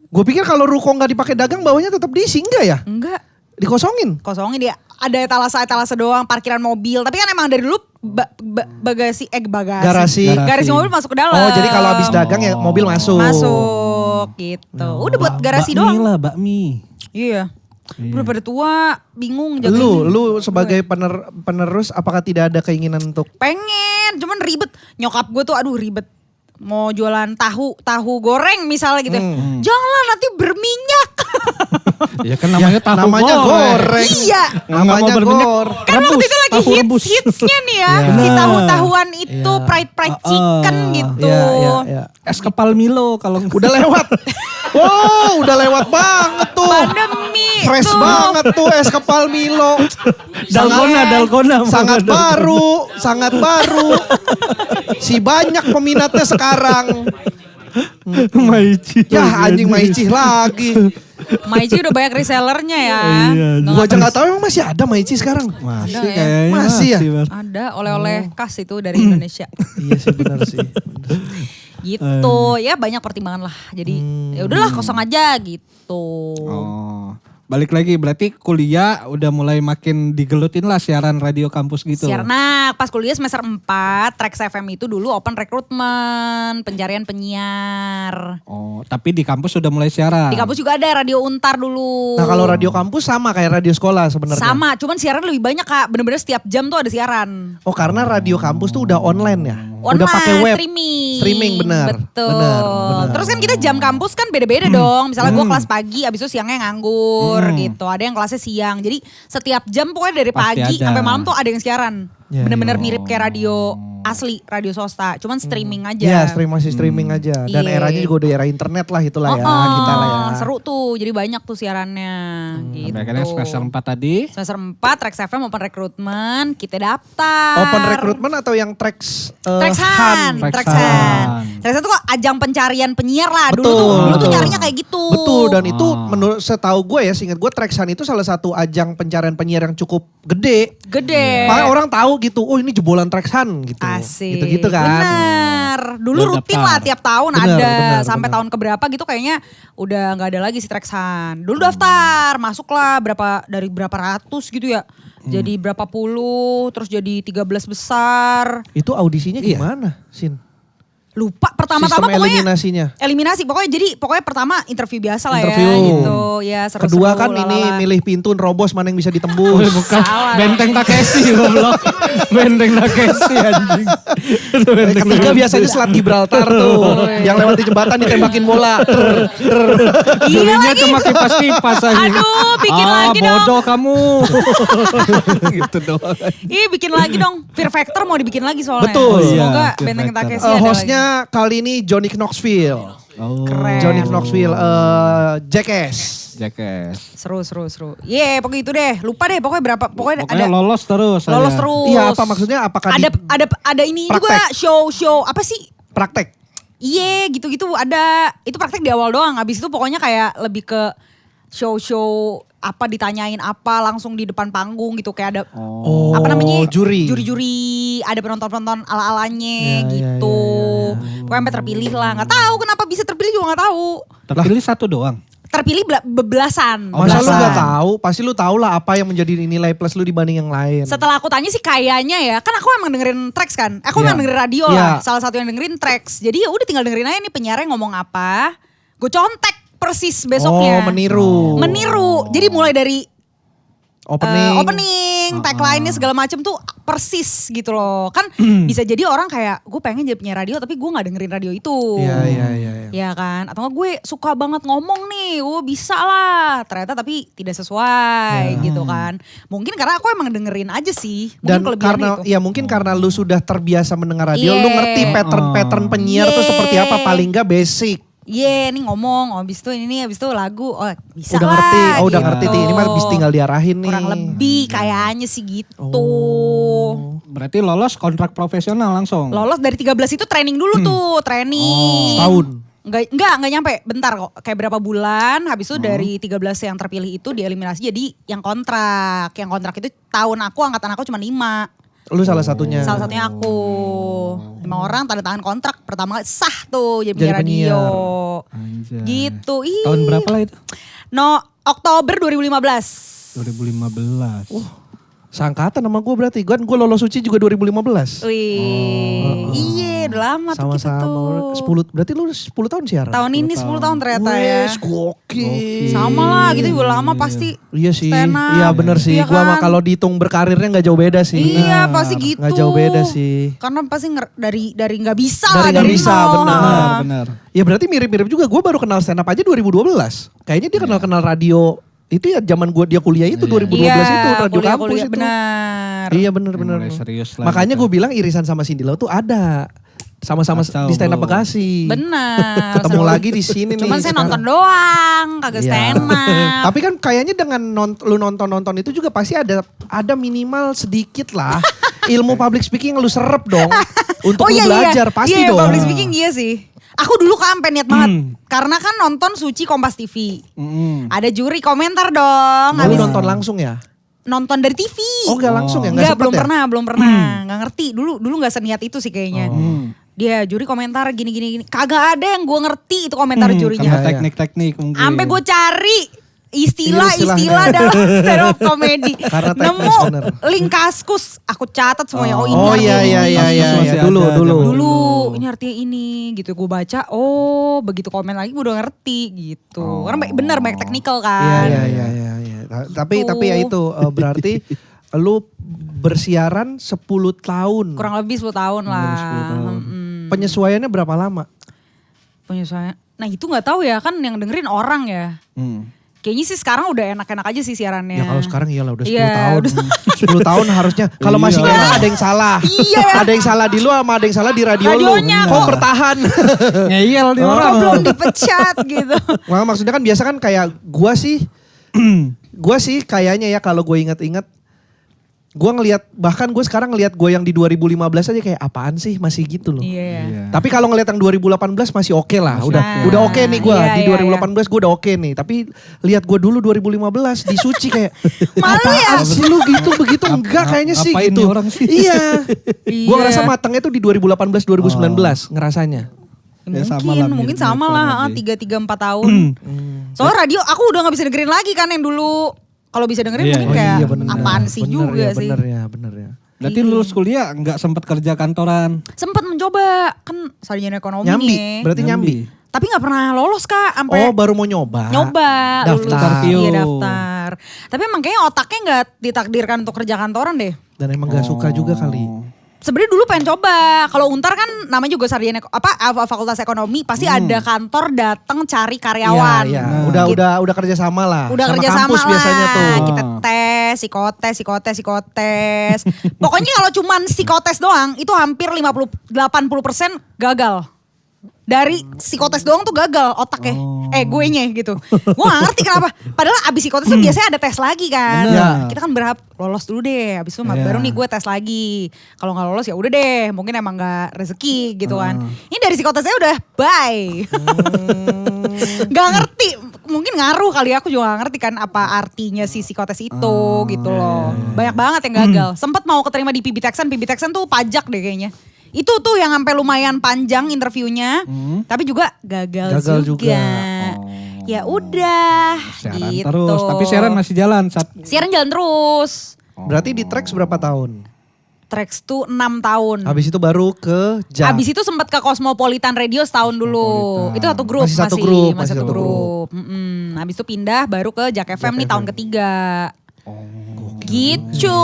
gue pikir kalau ruko gak dipakai dagang bawahnya tetap diisi, enggak ya? Enggak. Dikosongin? Kosongin dia. Ada etalase doang, parkiran mobil. Tapi kan emang dari dulu bagasi. Garasi mobil masuk ke dalam. Oh jadi kalau habis dagang ya mobil masuk. Masuk gitu. Udah buat garasi bakmi doang. lah, bakmi. Iya. Udah pada tua, bingung jaga Lu sebagai penerus apakah tidak ada keinginan untuk pengen, cuman ribet. Nyokap gue tuh aduh ribet. Mau jualan tahu goreng misalnya gitu. Janganlah nanti berminyak. Ya kan namanya tahu namanya goreng. Iya. Namanya Nggak mau berminyak. goreng. Kan waktu itu lagi tahu rebus. hitsnya nih ya. Iya. Si tahu-tahuan itu Iya. fried chicken gitu. Iya. Es kepal Milo kalau Udah lewat. Wow, udah lewat banget tuh. Pandemi. Fresh tuh. banget tuh es kepal Milo. Dalgona. Sangat baru. Si banyak peminatnya sekarang. Maici. Ya anjing Maici lagi. Maici udah banyak resellernya ya. Iya, Gua aja gak tahu emang masih ada Maici sekarang. Masih Ada ya. kayaknya. Masih ya? Bar. Ada oleh-oleh khas itu dari Indonesia. Iya sih benar sih. Gitu. Ya banyak pertimbangan lah. Jadi ya udahlah kosong aja gitu. Oh. Balik lagi berarti kuliah udah mulai makin digelutin lah siaran radio kampus gitu. Nah, pas kuliah semester 4, Trax FM itu dulu open recruitment, pencarian penyiar. Oh, tapi di kampus sudah mulai siaran. Di kampus juga ada radio Untar dulu. Nah kalau radio kampus sama kayak radio sekolah sebenarnya. Sama, cuman siaran lebih banyak Kak. Bener-bener setiap jam tuh ada siaran. Oh karena radio kampus tuh udah online ya. Online, udah pakai web. streaming benar. Betul. Benar. Terus kan kita jam kampus kan beda-beda dong. Misalnya gue kelas pagi, abis itu siangnya nganggur gitu. Ada yang kelasnya siang. Jadi setiap jam pokoknya dari Pasti pagi ada. sampai malam tuh ada yang siaran. Ya, Bener-bener ya. mirip kayak radio asli, radio swasta. Cuman streaming aja. Iya masih streaming aja. Dan Iya. eranya juga udah era internet lah itulah ya. Oh, Kita lah ya. seru tuh. Jadi banyak tuh siarannya. Gitu. Sampai akhirnya semester 4 tadi. Semester 4 Trax FM open recruitment. Kita daftar. Open recruitment atau yang Trax Traxhan. Traxhan tuh kok ajang pencarian penyiar lah. Dulu tuh betul. nyarinya kayak gitu. Betul dan itu menurut setahu gue ya seingat gue Traxhan itu salah satu ajang pencarian penyiar yang cukup gede. Gede. Makanya orang tahu gitu, oh ini jebolan Traxhan gitu. Asik. Gitu-gitu kan. Bener. Dulu Udah rutin daftar. lah tiap tahun Bener, ada. bener, Sampai bener. tahun keberapa gitu kayaknya udah gak ada lagi si Traxhan. Dulu daftar, masuklah dari berapa ratus gitu ya. Jadi berapa puluh, terus jadi 13 besar. Itu audisinya Iya. gimana, Sin? Lupa pertama-tama Sistem pokoknya eliminasinya. eliminasi pokoknya pertama interview biasa lah Interview. ya gitu ya seru-seru. Kedua kan ini lalala. milih pintu nerobos mana yang bisa Oh, ditembus. bukan Salah. Benteng Takeshi goblok. Benteng Takeshi anjing. Itu Benteng Ketiga Takeshi. biasanya Selat Gibraltar tuh. Yang lewat di jembatan ditembakin bola. Iya Jurinya lagi. cuma kipas-kipas aja. Aduh, bikin lagi dong. bodoh kamu. Gitu doang. Iya bikin lagi dong. Fear Factor mau dibikin lagi soalnya. Betul. Semoga Iya, Fear Benteng Factor. Takeshi ada Hostnya kali ini Johnny Knoxville. Oh, Keren. Johnny Knoxville, Jackass. Jackass. lagi. Seru. Iya pokoknya itu deh. Lupa deh pokoknya berapa. Pokoknya Pokoknya ada lolos terus. saya. lolos terus. Iya apa maksudnya apakah ada ini juga Praktek. show apa sih? praktek? Iya gitu-gitu ada. Itu praktek di awal doang. Habis itu pokoknya kayak lebih ke show apa ditanyain apa langsung di depan panggung gitu kayak ada Oh, apa namanya juri. ada penonton ala-alanya Ya, gitu. Pokoknya sampai terpilih lah. Nggak tahu kenapa bisa terpilih juga nggak tahu. Terpilih satu doang. Terpilih bebelasan. Masa lu belasan. gak tahu? Pasti lu tahu lah apa yang menjadi nilai plus lu dibanding yang lain. Setelah aku tanya sih kayaknya ya, kan aku emang dengerin tracks kan. Aku Iya. emang dengerin radio Iya. lah. Salah satu yang dengerin tracks. Jadi ya udah tinggal dengerin aja nih penyiarnya ngomong apa. Gue contek persis besoknya. Oh meniru. Meniru. Jadi mulai dari Opening. tagline-nya segala macem tuh persis gitu loh. Kan bisa jadi orang kayak gue pengen jadi penyiar radio tapi gue gak dengerin radio itu. Iya. Ya kan, atau nggak gue suka banget ngomong nih, bisa lah. Ternyata tapi tidak sesuai gitu kan. Mungkin karena aku emang dengerin aja sih. Mungkin Dan kelebihannya karena itu. ya mungkin karena lu sudah terbiasa mendengar radio, Iya. lu ngerti pattern penyiar tuh Iya. seperti apa paling gak basic. Iya nih ngomong, habis itu ini, habis itu lagu, oh bisa Udah lah. ngerti, udah gitu. ngerti nih. Ini mah bisa tinggal diarahin nih. Kurang lebih kayaknya sih gitu. Berarti lolos kontrak profesional langsung. Lolos dari 13 itu training dulu tuh, training. Setahun. Enggak nyampe, bentar kok. Kayak berapa bulan, habis itu dari 13 yang terpilih itu dieliminasi jadi yang kontrak. Yang kontrak itu tahun aku, angkatan aku cuma 5. Lu salah satunya. Salah satunya aku. 5 orang tanda tangan kontrak pertama kali sah tuh jadi Jadi penyiar radio. Anjay. Gitu. Ih. Tahun berapa lah itu? No, Oktober 2015. 2015. Seangkatan sama gue berarti. Gue lolos suci juga 2015. Wih. Iya, udah lama tuh kita Sama-sama. tuh. 10 berarti lu 10 tahun siaran. Tahun ini 10 tahun ternyata ya. Wes, gokil. Sama lah gitu juga lama pasti. Iya sih. stand up. Iya bener sih. Iya Gua mah kan? kalau dihitung berkarirnya gak jauh beda sih. Iya pasti gitu. Gak jauh beda sih. Karena pasti dari nggak bisa Dari lah. nggak bisa, nol. benar. Benar. Ya berarti mirip-mirip juga. Gue baru kenal stand up aja 2012. Kayaknya dia kenal radio. Itu ya zaman gue dia kuliah itu 2012 itu radio kampus itu. Benar. Iya bener. Mulai serius lah. Makanya gitu. gue bilang irisan sama Cindy Lau tuh ada. Sama-sama Kacau, di stand up Bro. Bekasi. Benar. Ketemu lagi di sini nih. Cuman saya sekarang. nonton doang, kagak Iya. stand up. Tapi kan kayaknya dengan lu nonton itu juga pasti ada minimal sedikit lah ilmu public speaking yang lu serep dong untuk lu belajar pasti iya, dong. public speaking iya sih. Aku dulu kampen niat banget. Karena kan nonton Suci Kompas TV. Ada juri komentar dong. Lu Habis nonton langsung ya? nonton dari TV. Oh enggak langsung ya? Enggak, sempet belum ya? pernah. Enggak ngerti. Dulu enggak seniat itu sih kayaknya. Dia juri komentar gini. Kagak ada yang gue ngerti itu komentar jurinya. Karena teknik-teknik mungkin. Sampai gue cari istilah Istilah-istilahnya. dalam stand up comedy. Karena teknis Nemu bener. link Kaskus, aku catat semuanya. Oh ini Oh artinya iya ini. Masih dulu ada dulu. zaman Dulu ini artinya ini gitu. Gue baca, oh begitu komen lagi gue udah ngerti gitu. Karena bener banyak teknikal kan. Iya. Tapi ya itu berarti lu bersiaran 10 tahun. Kurang lebih 10 tahun lah. 10 tahun. Penyesuaian. Penyesuaiannya berapa lama? Nah itu gak tahu ya kan yang dengerin orang ya. Kayaknya sih sekarang udah enak-enak aja sih siarannya. Ya kalau sekarang iyalah udah 10 Iya, tahun. udah. 10 tahun harusnya. Kalau masih Iya. enak ada yang salah. Iya. Ada yang salah di lu sama ada yang salah di radio Radionya lu. Kok kok. bertahan? Ngeyel di Kok orang. belum dipecat gitu. Nah, maksudnya kan biasa kan kayak gua sih kayaknya ya kalau gue inget-inget gue ngelihat bahkan gue sekarang ngelihat gue yang di 2015 aja kayak apaan sih masih gitu loh. Iya. Tapi kalau ngelihat yang 2018 masih oke lah. Masih Udah oke. udah oke nih gue. Iya, Di iya, 2018 gue udah oke nih. Tapi lihat gue dulu 2015 di Suci kayak Malu ya? apaan sih lu gitu begitu enggak kayaknya sih ngapain gitu. nih orang sih? Iya. Gue Iya. ngerasa matangnya tuh di 2018 2019 ngerasanya. Ya, sama lah, Mungkin mirip-mirip sama kurang lah, lebih. 3-4 tahun. Soalnya radio aku udah gak bisa dengerin lagi kan yang dulu. Kalau bisa dengerin Iya, mungkin iya. kayak bener. apaan sih Bener juga ya, sih. Bener ya. Berarti lulus kuliah nggak sempat kerja kantoran. Sempet mencoba, kan sarjana ekonomi Nyambi, nih. berarti nyambi. Tapi gak pernah lolos Kak, sampai Oh baru mau nyoba. daftar. Daftar. Iya daftar. Tapi emang kayaknya otaknya gak ditakdirkan untuk kerja kantoran deh. Dan emang gak suka juga kali. Sebenarnya dulu pengen coba. Kalau Untar kan namanya juga sarjana fakultas ekonomi, pasti ada kantor datang cari karyawan. Iya, Gitu. udah kerja sama lah. Udah sama kerja sama kampus lah. biasanya tuh. Kita tes, psikotes. Pokoknya kalau cuman psikotes doang itu hampir 80% gagal. Dari psikotes doang tuh gagal otaknya. Guenya gitu. Gue gak ngerti kenapa. Padahal abis psikotes tuh biasanya ada tes lagi kan. Bener. Kita kan berharap lolos dulu deh. Abis itu baru nih gue tes lagi. Kalau gak lolos ya udah deh. Mungkin emang gak rezeki gitu kan. Ini dari psikotesnya udah bye. Gak ngerti. Mungkin ngaruh kali aku juga gak ngerti kan apa artinya si psikotes itu gitu loh. Banyak banget yang gagal. Sempet mau keterima di PB Texan tuh pajak deh kayaknya. Itu tuh yang sampai lumayan panjang interviewnya, tapi juga gagal juga. Ya udah, Siaran gitu. terus, tapi siaran masih jalan. Siaran jalan terus. Berarti di Trax berapa tahun? Trax tuh 6 tahun. Habis itu baru ke JAK. Abis itu sempat ke Cosmopolitan Radio setahun dulu. Itu satu grup Masih satu grup, masih satu grup. Abis itu pindah baru ke Jak FM nih tahun ketiga. Gitu.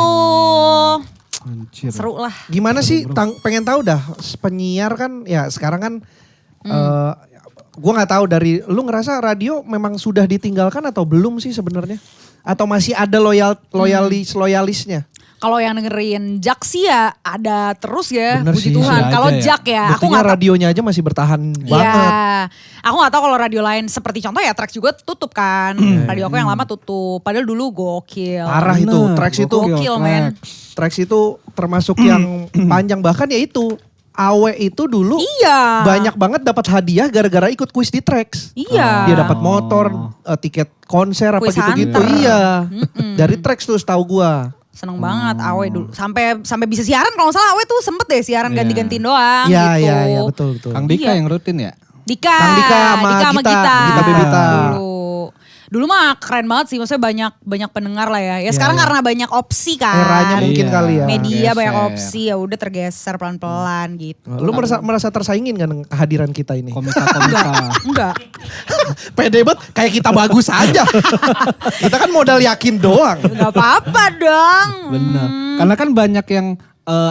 Anjir. Seru lah. Gimana sih pengen tahu dah penyiar kan ya sekarang kan gue nggak tahu dari lu ngerasa radio memang sudah ditinggalkan atau belum sih sebenarnya? Atau masih ada loyalisnya? Kalau yang dengerin Jak sih ya ada terus ya, Bener puji sih, Tuhan. sudah Kalau aja ya. Jak ya, aku Buktinya nggak tahu. radionya aja masih bertahan banget. Ya, aku nggak tahu kalau radio lain seperti contoh ya Trax juga tutup kan. Radio aku yang lama tutup. Padahal dulu gokil. Parah itu, Bener, Trax itu. Gokil, men. Trax itu termasuk yang panjang bahkan ya itu. Awe itu dulu Iya. banyak banget dapat hadiah gara-gara ikut kuis di Trax. Iya. Dia dapat motor, tiket konser apa Kuis gitu-gitu. hunter. Iya. Dari Trax tuh setahu gua. Seneng banget Awe dulu. Sampai bisa siaran kalau nggak salah Awe tuh sempet deh siaran ganti-gantiin doang Iya, gitu. iya, betul. Kang Dika Iya. yang rutin ya? Dika, Kang Dika sama Gita Bebita. Dulu mah keren banget sih, maksudnya banyak pendengar lah ya. Ya sekarang karena banyak opsi kan. Eranya mungkin Iya. kali ya. Media Geser. banyak opsi, ya udah tergeser pelan-pelan gitu. Lu merasa tersaingin kan kehadiran kita ini? Komika-komika. Enggak. Pede banget kayak kita bagus aja. Kita kan modal yakin doang. Enggak apa-apa dong. Benar. Karena kan banyak yang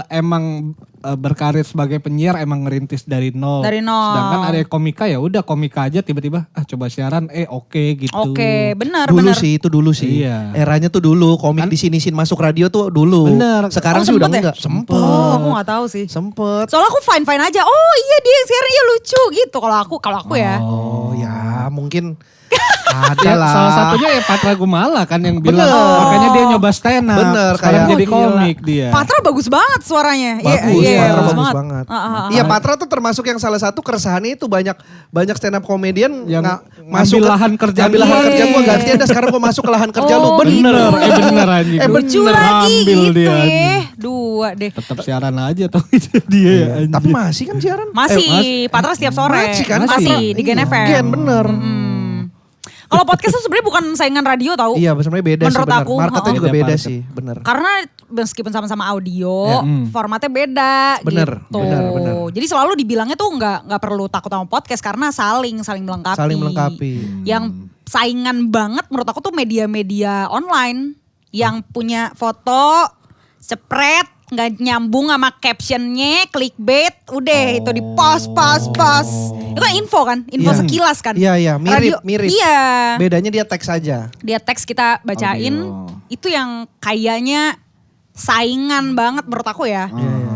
emang berkarir sebagai penyiar emang ngerintis dari nol. Dari nol. Sedangkan ada komika ya udah komika aja tiba-tiba coba siaran oke gitu. Oke, benar. Itu dulu sih. Iya. Eranya tuh dulu komik disinisin masuk radio tuh dulu. Bener. Sekarang Oh, sih udah sempet ya? enggak. Sempet. Oh, aku gak tahu sih. Sempet. Soalnya aku fine-fine aja. Oh iya dia yang siarannya lucu gitu. Kalau aku ya. Oh ya mungkin ada Ya, lah. salah satunya ya Patra Gumala kan yang bilang Bener. makanya dia nyoba stand up. Bener, Sekarang kayak- jadi Oh, gila. komik dia. Patra bagus banget suaranya. Bagus, Iya, Patra bagus bagus banget. Iya Patra tuh termasuk yang salah satu keresahannya itu banyak stand up komedian Yang masuk ngambil lahan kerja ngambil dia. lahan kerja gua gantian dah sekarang gua masuk ke lahan kerja lu. Oh, Bener. gitu. Bener anjing. Lucu Bener, lagi ambil gitu dia, ya. anjing. Dua deh. Tetap siaran aja tuh dia ya anjing. Tapi masih kan siaran? Masih, Patra setiap sore. Masih kan? Masih, di Gen Iya. FM. Gen bener. Kalau podcast tuh sebenarnya bukan saingan radio tau. Iya sebenarnya beda Menurut sih bener. aku, Marketnya heeh. juga Beda beda market. sih bener. Karena meskipun sama-sama audio, Ya. formatnya beda Bener, gitu. bener. Jadi selalu dibilangnya tuh nggak perlu takut sama podcast karena saling melengkapi. Saling melengkapi. Yang saingan banget menurut aku tuh media-media online yang punya foto, spread, nggak nyambung sama captionnya, clickbait, udah itu di post. Itu kan info Iya. sekilas kan. Iya, mirip. Iya. Bedanya dia teks aja. Dia teks kita bacain, Audio. itu yang kayaknya saingan banget menurut aku ya.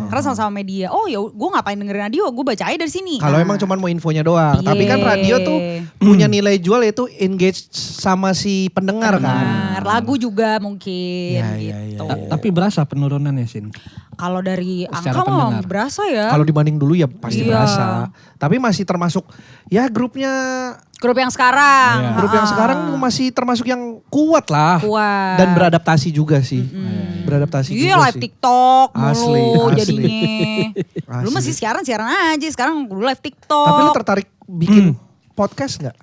Karena sama-sama media. Oh ya gue ngapain dengerin radio, gue baca aja dari sini. Kalau Nah. emang cuma mau infonya doang. Iya. Tapi kan radio tuh punya nilai jual yaitu engage sama si pendengar kan. Benar, lagu juga mungkin Iya, gitu. Tapi berasa penurunannya Sin. Kalau dari Secara angka mah pendengar. berasa ya. Kalau dibanding dulu ya pasti Iya. berasa. Tapi masih termasuk ya grupnya Grup yang sekarang. Iya. grup yang sekarang masih termasuk yang kuat lah. Kuat. Dan beradaptasi juga sih. Beradaptasi Iya juga live sih. TikTok Asli, mulu asli. jadinya. Dulu Asli. masih siaran aja, sekarang dulu live TikTok. Tapi lu tertarik bikin podcast nggak?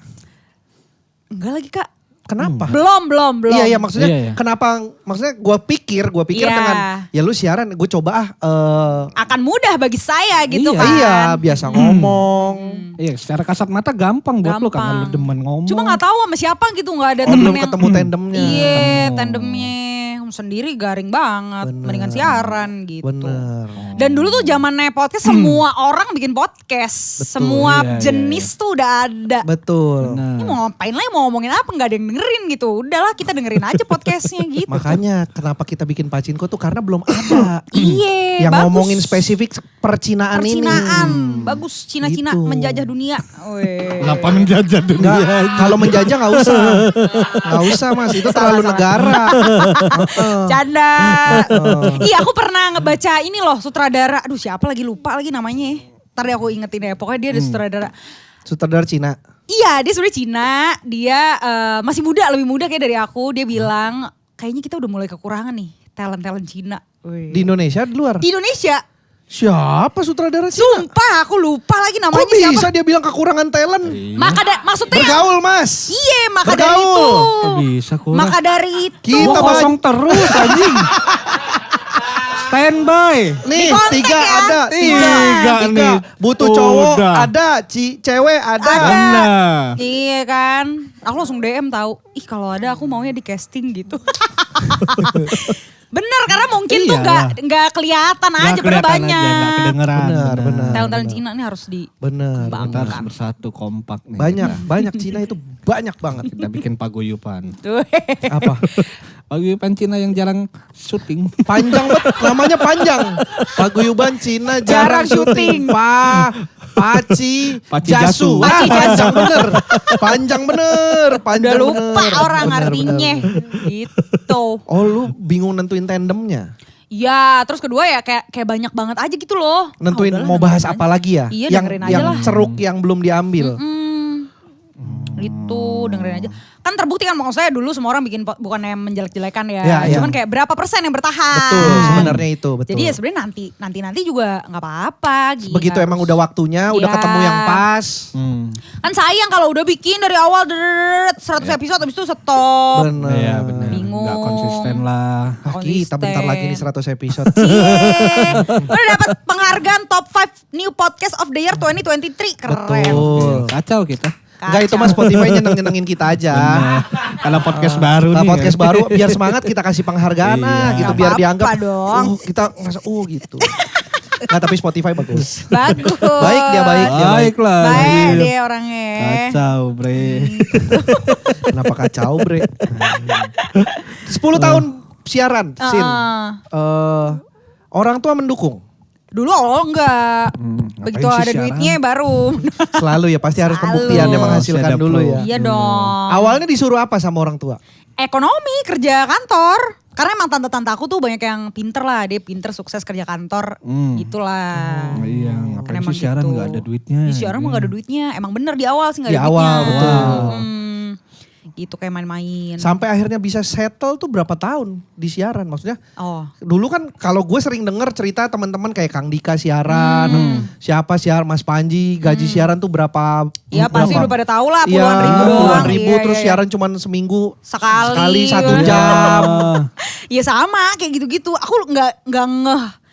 Enggak lagi Kak. Kenapa? Belum. Iya maksudnya Iya, iya. kenapa? Maksudnya gue pikir Iya. dengan ya lu siaran, gue coba Akan mudah bagi saya gitu Iya. kan. iya biasa ngomong. Iya, secara kasat mata gampang buat lu karena lu Gampang. demen ngomong. Cuma gak tahu sama siapa gitu, nggak ada Oh, temen belum yang ketemu tandemnya. Iya, tandemnya sendiri garing banget, Bener. mendingan siaran gitu. Bener. Dan dulu tuh zamannya podcast semua orang bikin podcast, Betul. semua Iya, jenis tuh udah ada. Betul. Benar. Ini mau ngapain lagi, mau ngomongin apa, nggak ada yang dengerin gitu. Udahlah kita dengerin aja podcastnya gitu. Makanya kenapa kita bikin Pacinko tuh karena belum ada. Iya, Yang bagus. ngomongin spesifik percinaan ini. Percinaan, bagus Cina-Cina Gitu. menjajah dunia. Weh. Kenapa menjajah dunia? Nggak, kalau menjajah nggak usah. Nggak usah mas, itu terlalu Salah. negara. Canda. Iya aku pernah ngebaca ini loh sutradara. Aduh siapa lagi, lupa lagi namanya. Ntar deh aku ingetin ya. Pokoknya dia ada sutradara. Sutradara Cina. Iya dia sebenarnya Cina. Dia masih muda, lebih muda kayak dari aku. Dia bilang kayaknya kita udah mulai kekurangan nih talent-talent Cina. Di Indonesia, di luar. Di Indonesia. Siapa sutradara Cina? Sumpah aku lupa lagi Kok namanya bisa siapa. dia bilang kekurangan talent? Maksudnya Bergaul mas. iya maka dari Bergaul. itu. Kok bisa kurang? Maka dari itu. Kita Gua kosong terus anjing. Standby. Nih Di kontak tiga ya. ada. Tiga nih. Butuh cowok Udah. ada. Cewek ada. Ada. Benar. Iya kan. Aku langsung DM tahu. Ih kalau ada aku maunya di casting gitu. Bener karena mungkin tuh Iyalah. nggak kelihatan aja pada kelihatan banyak. aja, nggak kedengeran. Benar. Talent-talent Cina ini harus di Bener. Kita harus bersatu kompak nih. Banyak Cina itu banyak banget. Kita bikin paguyuban. tuh. Apa? Paguyuban Cina yang jarang syuting. Panjang banget, namanya panjang. Paguyuban Cina jarang Jarang syuting. syuting. Paci Jasu. Jasu. Paci Jasu. Panjang bener. Panjang Udah lupa bener. orang Bener, artinya. bener. Gitu. Oh lu bingung nentuin tandemnya? Ya terus kedua ya kayak banyak banget aja gitu loh. Nentuin Ah, udahlah, mau bahas dengerin apa aja. lagi ya? Iya, yang dengerin aja yang lah. ceruk yang belum diambil. Itu dengerin aja. Kan terbukti kan maksud saya dulu semua orang bikin bukannya menjelek-jelekan ya. Ya, ya. Cuman kayak berapa persen yang bertahan. Betul, sebenarnya itu betul. Jadi ya sebenarnya nanti juga nggak apa-apa gitu. Begitu emang udah waktunya, udah Iya. ketemu yang pas. Kan sayang kalau udah bikin dari awal 100 episode habis itu stop. Bener. Iya benar. Bingung. Gak konsisten lah. Ah, kita bentar lagi nih 100 episode. Udah dapat penghargaan top 5 new podcast of the year 2023. Keren. Betul. Kacau kita. Enggak itu mas Spotify nyenengin kita aja. Karena podcast baru Nah, nih. podcast baru biar semangat kita kasih penghargaan Iya. gitu Gak biar apa-apa dianggap dong. kita ngerasa gitu. Nah tapi Spotify bagus. Bagus. Baik dia baik. Baik lah. Baik dia orangnya. Kacau bre. Kenapa kacau bre? 10 tahun siaran Sin. Orang tua mendukung. Dulu enggak. Begitu ngapain sih ada siaran? duitnya baru. Selalu ya pasti harus Selalu. pembuktiannya menghasilkan Sedap dulu loh. ya. Iya dong. Awalnya disuruh apa sama orang tua? Ekonomi, kerja kantor. Karena emang tante-tante aku tuh banyak yang pinter lah. Dia pinter, sukses kerja kantor. Gitulah. Iya, ngapain Kan sih emang siaran gitu. gak ada duitnya. Iya, siaran mah gak ada duitnya. Emang bener di awal sih gak Di ada duitnya. awal, betul. Gitu kayak main-main. Sampai akhirnya bisa settle tuh berapa tahun di siaran? Maksudnya Oh. dulu kan kalau gue sering denger cerita teman-teman kayak Kang Dika siaran, siapa siaran Mas Panji gaji siaran tuh berapa? Iya pasti berapa? udah pada tahu lah Iya, puluhan ribu doang. puluhan ribu Iya, terus iya, siaran cuman seminggu Sekali. 1 Iya. jam. Iya sama kayak gitu-gitu. Aku nggak ngeh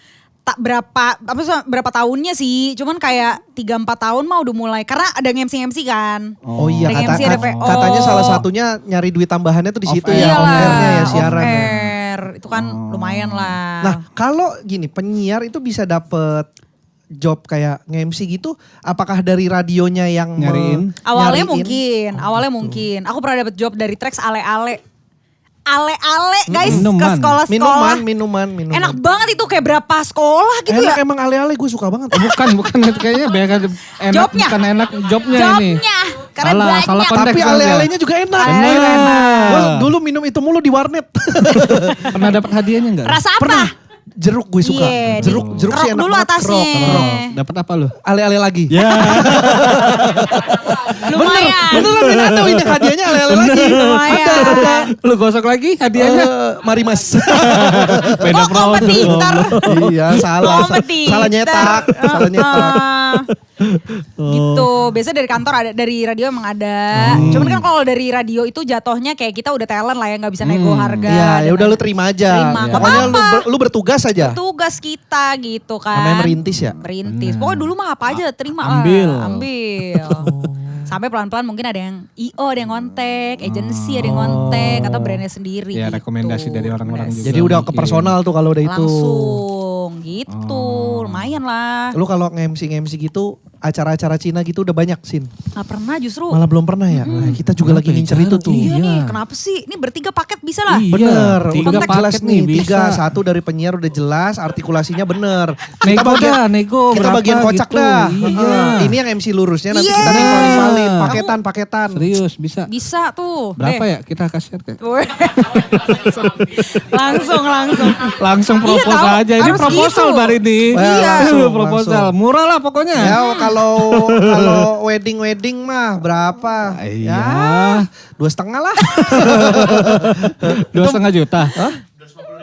tak berapa tahunnya sih. Cuman kayak 3-4 tahun mah udah mulai karena ada MC kan. Oh iya Ada MC, ada VO. katanya salah satunya nyari duit tambahannya tuh di situ Off ya, air. off airnya ya off siaran ya. air. Itu kan lumayan lah. Nah kalau gini penyiar itu bisa dapet job kayak nge-MC gitu, apakah dari radionya yang Nyariin? Awalnya nyariin? mungkin. Aku pernah dapet job dari Trax Ale-ale. Ale-ale guys ke Minuman. sekolah-sekolah. Minuman. Enak banget itu kayak berapa sekolah gitu Enak ya. emang ale-ale gue suka banget. Bukan kayaknya enak. Jobnya. Bukan enak jobnya ini. Jobnya. Karena Salah banyak. konteks Tapi aja. ale-alenya juga enak. Ale-ale enak. Gue dulu minum itu mulu di warnet. Pernah dapat hadiahnya enggak? Rasa apa? Pernah. Jeruk gue suka. Iya, jeruk di- sih kerok enak dulu banget. atasnya. Kerok. Dapat apa lu? Ale-ale lagi. Ya. Lumayan. Beneran Win, ada Win, hadiahnya ale-ale lagi. Lumayan. Ada. Lu gosok lagi hadiahnya? Mari Mas. Beda Oh, kompetitor. Iya, salah. Kompetitor. Salah nyetak. Salah nyetak. Gitu. Biasanya dari kantor ada, dari radio emang ada. Cuman kan kalau dari radio itu jatuhnya kayak kita udah talent lah ya, nggak bisa nego harga. Iya, ya dan udah lu lain-lain. terima aja. Terima. Nggak Pokoknya apa-apa. lu bertugas aja. Tugas kita gitu kan. Namanya merintis ya? Merintis. Pokoknya dulu mah apa aja terima Ambil. lah. Ambil. Sampai pelan-pelan mungkin ada yang IO, ada yang ngontek, agency ada yang ngontek, atau brandnya sendiri. Ya, gitu. rekomendasi dari orang-orang juga. Jadi udah ke personal tuh kalau udah itu. Langsung gitu. Lumayan lah. Lu kalau nge-MC gitu, acara-acara Cina gitu udah banyak Sin. Gak pernah justru. Malah belum pernah ya. Nah, kita juga lagi Kenapa ya? ngincer itu tuh. Iya nih, kenapa sih? Ini bertiga paket bisa lah. Iya. Bener, Tiga udah jelas paket nih. nih, bisa. 3, 1 dari penyiar udah jelas, artikulasinya bener. Nego nego kita berapa bagian kocak gitu. dah. Iya. Ini yang MC lurusnya nanti Iya. kita nimpalin paketan. Serius bisa. Bisa tuh. Berapa ya kita kasih harga? langsung. Langsung Iya, proposal tahu. aja. Ini Harus proposal gitu. bar ini. Iya. Proposal. Langsung. Murah lah pokoknya. Ya kalau wedding mah berapa? Iya. Ya 2,5 lah. 2,5 juta.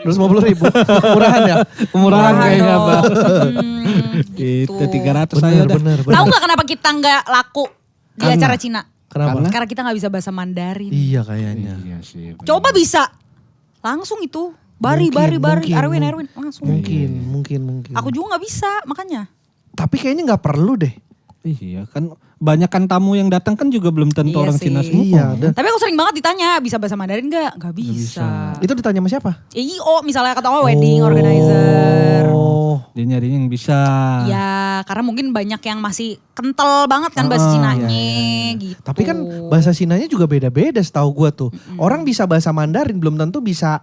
250.000. Murahan ya? Murahan kayaknya dong. Bang. Gitu. Itu 300 aja dah. Bener. Tahu nggak kenapa kita nggak laku di Karena? acara Cina? Kenapa? Karena kita nggak bisa bahasa Mandarin. Iya kayaknya. Iya sih. Coba bisa. Langsung itu. Bari. Mungkin. Arwin. Langsung. Mungkin. Aku juga nggak bisa makanya. Tapi kayaknya nggak perlu deh. Iya kan banyak kan tamu yang datang kan juga belum tentu Iya orang sih. Cina semua. Iya, dan Tapi aku sering banget ditanya, bisa bahasa Mandarin nggak? Nggak bisa. itu ditanya sama siapa? IO misalnya kata wedding organizer. Oh. Dia nyarinya yang bisa. Ya, karena mungkin banyak yang masih kental banget kan bahasa Cinanya gitu. Tapi kan bahasa Cinanya juga beda-beda setahu gua tuh. Orang bisa bahasa Mandarin belum tentu bisa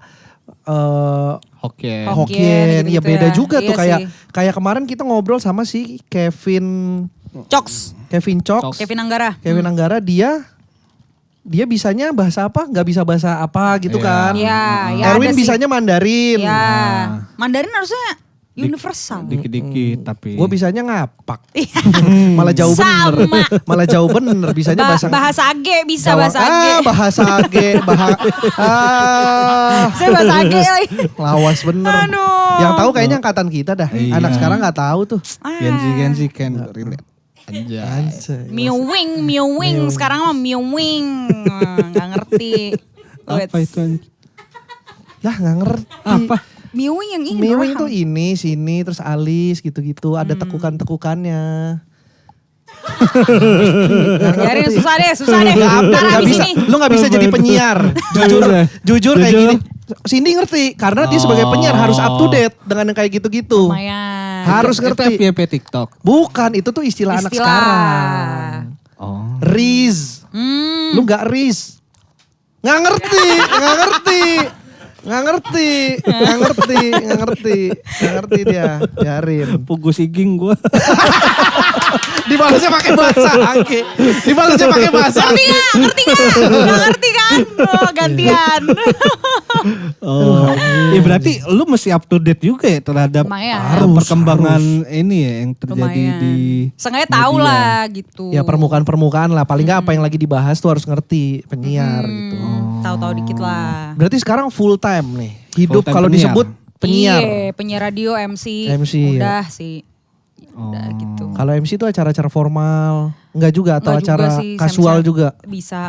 Oke. Hokkien. gitu-gitu Ya beda ya. juga tuh Iya kayak kemarin kita ngobrol sama si Kevin Cox, Cox. Kevin Anggara. Kevin Anggara dia bisanya bahasa apa? Nggak bisa bahasa apa gitu Iya. kan. Iya, ya Erwin ada sih. bisanya Mandarin. Ya, Mandarin harusnya universal. Dikit-dikit tapi. Gue bisanya ngapak. Malah jauh bener. Sama. Malah jauh bener. Bisanya Bahasa Age bisa Jawa. bahasa Age. Bahasa Age. Saya bahasa Age lagi. Lawas bener. Aduh. Yang tahu kayaknya angkatan kita dah. Iya. Anak sekarang nggak tahu tuh. Gen Z can relate. Anjay. Anjay. Miwing. Sekarang mah miwing. Nggak ngerti. Apa itu anjir? Lah nggak ngerti. Apa? Miwing yang ini. Miwing doang. tuh ini, sini, terus alis gitu-gitu. Ada tekukan-tekukannya. Ajarin susah deh. Ntar Gak habis bisa, ini. lu gak bisa jadi penyiar. Jujur kayak Jujur. gini. Cindy ngerti karena dia sebagai penyiar harus up to date dengan yang kayak gitu-gitu. Lumayan. Harus Itu ngerti. FYP TikTok. Bukan, itu tuh istilah anak sekarang. Oh. Riz. Lu gak Riz. Gak ngerti dia. Biarin. Pugus iging gua. Dibalasnya pakai bahasa Angke. Ngerti nggak? Ngerti kan? Oh, gantian. Oh. Ya berarti lu mesti up to date juga ya terhadap Lumayan. perkembangan ini ya yang terjadi di Sengaja tahu media. lah gitu. Ya permukaan lah. Paling gak apa yang lagi dibahas tuh harus ngerti penyiar gitu. Tahu-tahu dikit lah. Berarti sekarang full time nih. Hidup Full time kalau penyiar. disebut penyiar. Iya, penyiar radio, MC. MC, Udah sih. Udah gitu. Kalau MC itu acara-acara formal. Enggak juga atau Nggak juga acara sih, kasual Sam-Sam. juga. Bisa,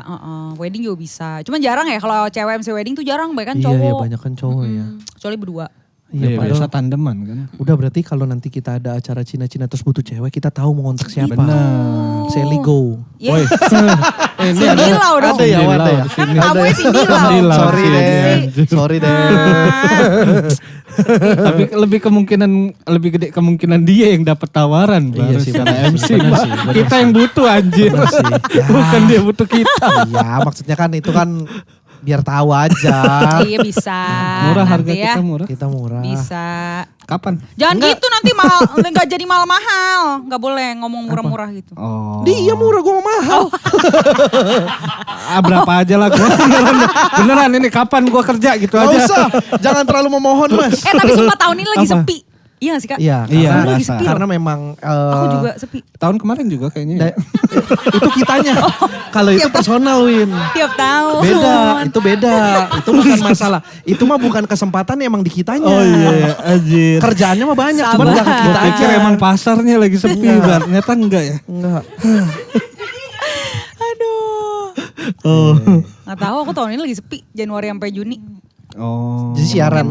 wedding juga bisa. Cuman jarang ya kalau cewek MC wedding tuh jarang, banyak kan Iya, cowok. iya banyak kan cowok ya. Kecuali berdua. Iya, padahal- biasa tandeman kan. Udah berarti kalau nanti kita ada acara Cina-Cina terus butuh cewek, kita tahu mau ngontak siapa. Benar. Sally Go. Ya, Woi. Ini Cindy Lau dong. Ada ya, ada ya. Kan tamunya Cindy Lau. Cindy Lau. Sorry Iya, deh. iya. Sorry deh. Tapi lebih gede kemungkinan dia yang dapat tawaran Iya baru sih, secara benar MC. sih, benar Pak. sih, benar Kita sih. yang butuh anjir. Ya. Bukan dia butuh kita. Iya, maksudnya kan itu kan biar tahu aja. Iya bisa. Murah harga Nanti ya. kita murah. Kita murah. Bisa. Kapan? Jangan Enggak. gitu nanti mahal, nggak jadi mahal-mahal. Nggak boleh ngomong murah-murah gitu. Oh. Dia murah, gue mahal. Berapa aja lah gua. Beneran ini kapan gua kerja gitu Gak aja. usah, jangan terlalu memohon mas. Tapi sumpah tahun ini lagi Apa? sepi. Iya gak sih Kak? Iya, Iya, karena, Lu lagi sepi loh. karena memang Aku juga sepi. Tahun kemarin juga kayaknya. da- itu kitanya. Kalau itu personal Win. Tiap tahun. Beda. Itu bukan masalah. Itu mah bukan kesempatan emang di kitanya. Oh iya, anjir. Kerjaannya mah banyak, Sabar. cuman gak ke kita Gua aja. pikir emang pasarnya lagi sepi, Enggak. ternyata enggak ya. Enggak. Aduh. Oh. Gak tahu aku tahun ini lagi sepi. Januari sampai Juni. Oh. Jadi siaran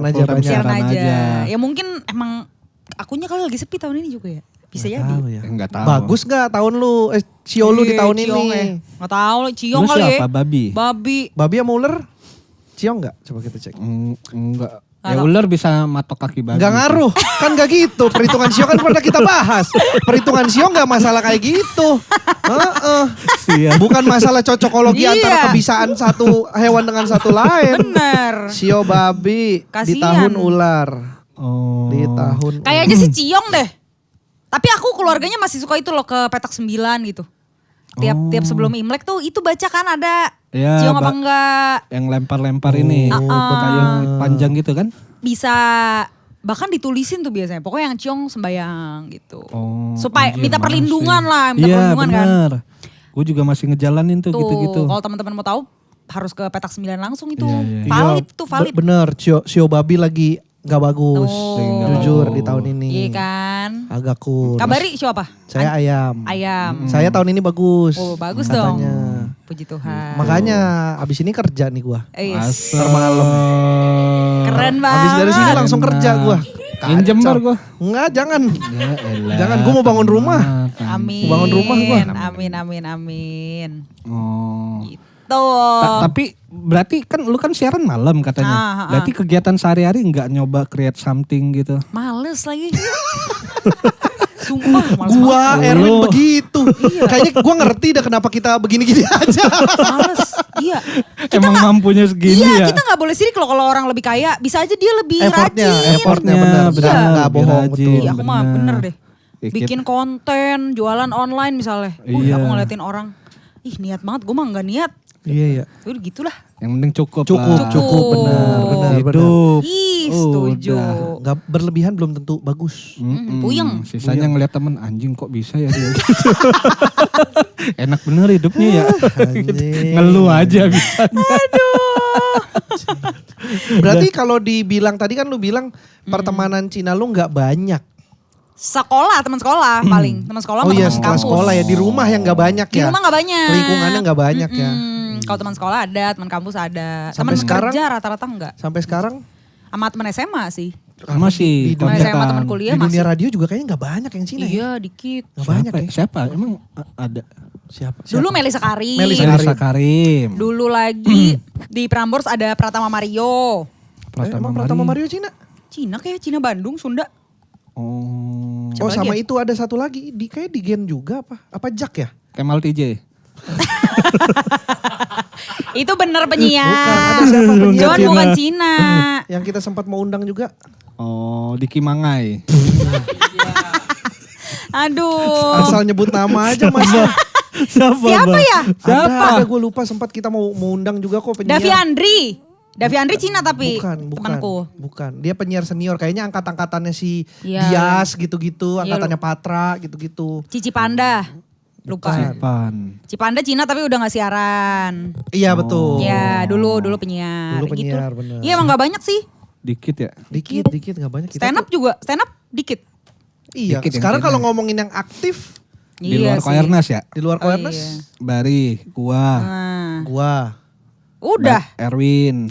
aja Full time banyak. Siaran Siaran aja. aja. Ya mungkin emang akunya kali lagi sepi tahun ini juga ya. Bisa Nggak jadi. tahu ya. Enggak tahu. Bagus gak tahun lu, Sio lu di tahun Ciong ini? ya. Gak tahu, Ciong Lu kali ya. siapa, Babi? Babi. Babi sama ular? Ciong gak? Coba kita cek. Enggak. Ya Kalau- ular bisa matok kaki babi. Gak ngaruh, kan gak gitu. Perhitungan Sio kan pernah kita bahas. Perhitungan Sio gak masalah kayak gitu. Heeh. Siap. Bukan masalah cocokologi Iya. antara kebisaan satu hewan dengan satu lain. Bener. Sio babi di Kasian. tahun ular. Oh. Di tahun Kayaknya sih Ciong deh. Tapi aku keluarganya masih suka itu loh ke petak 9 gitu. Tiap sebelum Imlek tuh itu baca kan ada Ya, Ciong apa enggak. Yang lempar-lempar ini. Kayu panjang gitu kan? Bisa bahkan ditulisin tuh biasanya. Pokoknya yang Ciong sembayang gitu. Oh, Supaya anjir, minta mana perlindungan sih? lah, minta Iya, perlindungan kan. bener. Gue juga masih ngejalanin tuh Tuh, gitu-gitu. kalau teman-teman mau tahu harus ke petak 9 langsung itu. Iya, iya. Valid tuh, valid. Bener, Sio babi lagi gak bagus. Tuh. Jujur di tahun ini. Iya kan. Agak kurus. Kabari siapa? Saya ayam. Ayam. Saya tahun ini bagus. Oh, bagus katanya. dong. Puji Tuhan. Makanya abis ini kerja nih gua. Yes. Termalam. Keren banget. Abis dari sini langsung kerja gua. Yang Jember gua. Enggak, jangan. Ya elah. Jangan, gua mau bangun rumah. Amin. Bangun rumah gua. Amin. Oh. Gitu. Tapi berarti kan lu kan siaran malam katanya. Berarti kegiatan sehari-hari nggak nyoba create something gitu. Males lagi. Sumpah males Gua banget. Erwin Lu. begitu. Kayaknya gua ngerti dah kenapa kita begini-gini aja. Males. Iya. Emang mampunya segini Iya, ya? kita gak boleh sirik loh kalau orang lebih kaya. Bisa aja dia lebih Effortnya rajin. benar. benar, Nggak lebih bohong, rajin, betul. Iya, aku mah bener deh. Dikit. Bikin konten, jualan online misalnya. Iya. Aku ngeliatin orang. Ih niat banget, gue mah gak niat. Iya, iya. Udah gitulah. Yang penting cukup Cukup, lah. cukup, benar. Hidup. Ih setuju. Udah. Nggak berlebihan belum tentu bagus. Puyeng. Sisanya ngeliat temen anjing kok bisa ya dia. Enak bener hidupnya ya. Anjing. Ngeluh aja bisa. Berarti kalau dibilang tadi kan lu bilang pertemanan Cina lu nggak banyak. Sekolah, teman sekolah paling. Teman sekolah Oh sama iya, teman setelah kampus. sekolah ya di rumah yang nggak banyak Di ya. rumah gak banyak. Lingkungannya nggak banyak ya. Kalau teman sekolah ada, teman kampus ada. Sampai Teman sekarang? kerja rata-rata enggak. Sampai sekarang Sama teman SMA sih. Masih Teman kontekan. SMA, teman kuliah di dunia masih. radio juga kayaknya nggak banyak yang Cina ya. Iya, dikit. Nggak banyak ya. Siapa? Emang ada? Siapa? Dulu Melisa Karim. Melisa Melisa Karim. Dulu lagi di Prambors ada Pratama Mario. Emang Pratama Mario Cina? Cina kayak Cina Bandung, Sunda. Oh. Oh Siapa sama lagi ya? itu ada satu lagi kayak di Gen juga apa? Apa Jack ya? Kemal TJ. Itu bener penyiar. Bukan, ada siapa penyiar John Cina. bukan Cina. Yang kita sempat mau undang juga. Oh, Diki Mangai. Aduh. Asal nyebut nama aja mas. Siapa ya? Ada gue lupa sempat kita mau undang juga kok penyiar. Davi Andri. Davi Andri Cina tapi Bukan. temanku. Bukan. Dia penyiar senior. Kayaknya angkat-angkatannya si Iya. Dias gitu-gitu. Iya, Angkatannya Patra gitu-gitu. Cici Panda. Lupa. Pan. Cipanda Cina tapi udah gak siaran. Iya betul. Ya dulu penyiar. Dulu penyiar, gitu. bener. Iya emang gak banyak sih. Dikit ya? Dikit gak banyak. Kita Stand up tuh- juga, stand up dikit. Iya. Dikit yang Sekarang Cina. kalau ngomongin yang aktif Di Iya luar sih. Koernas ya? di luar Oh, Koernas, iya. Bari, gua, Nah, gua. udah, Erwin.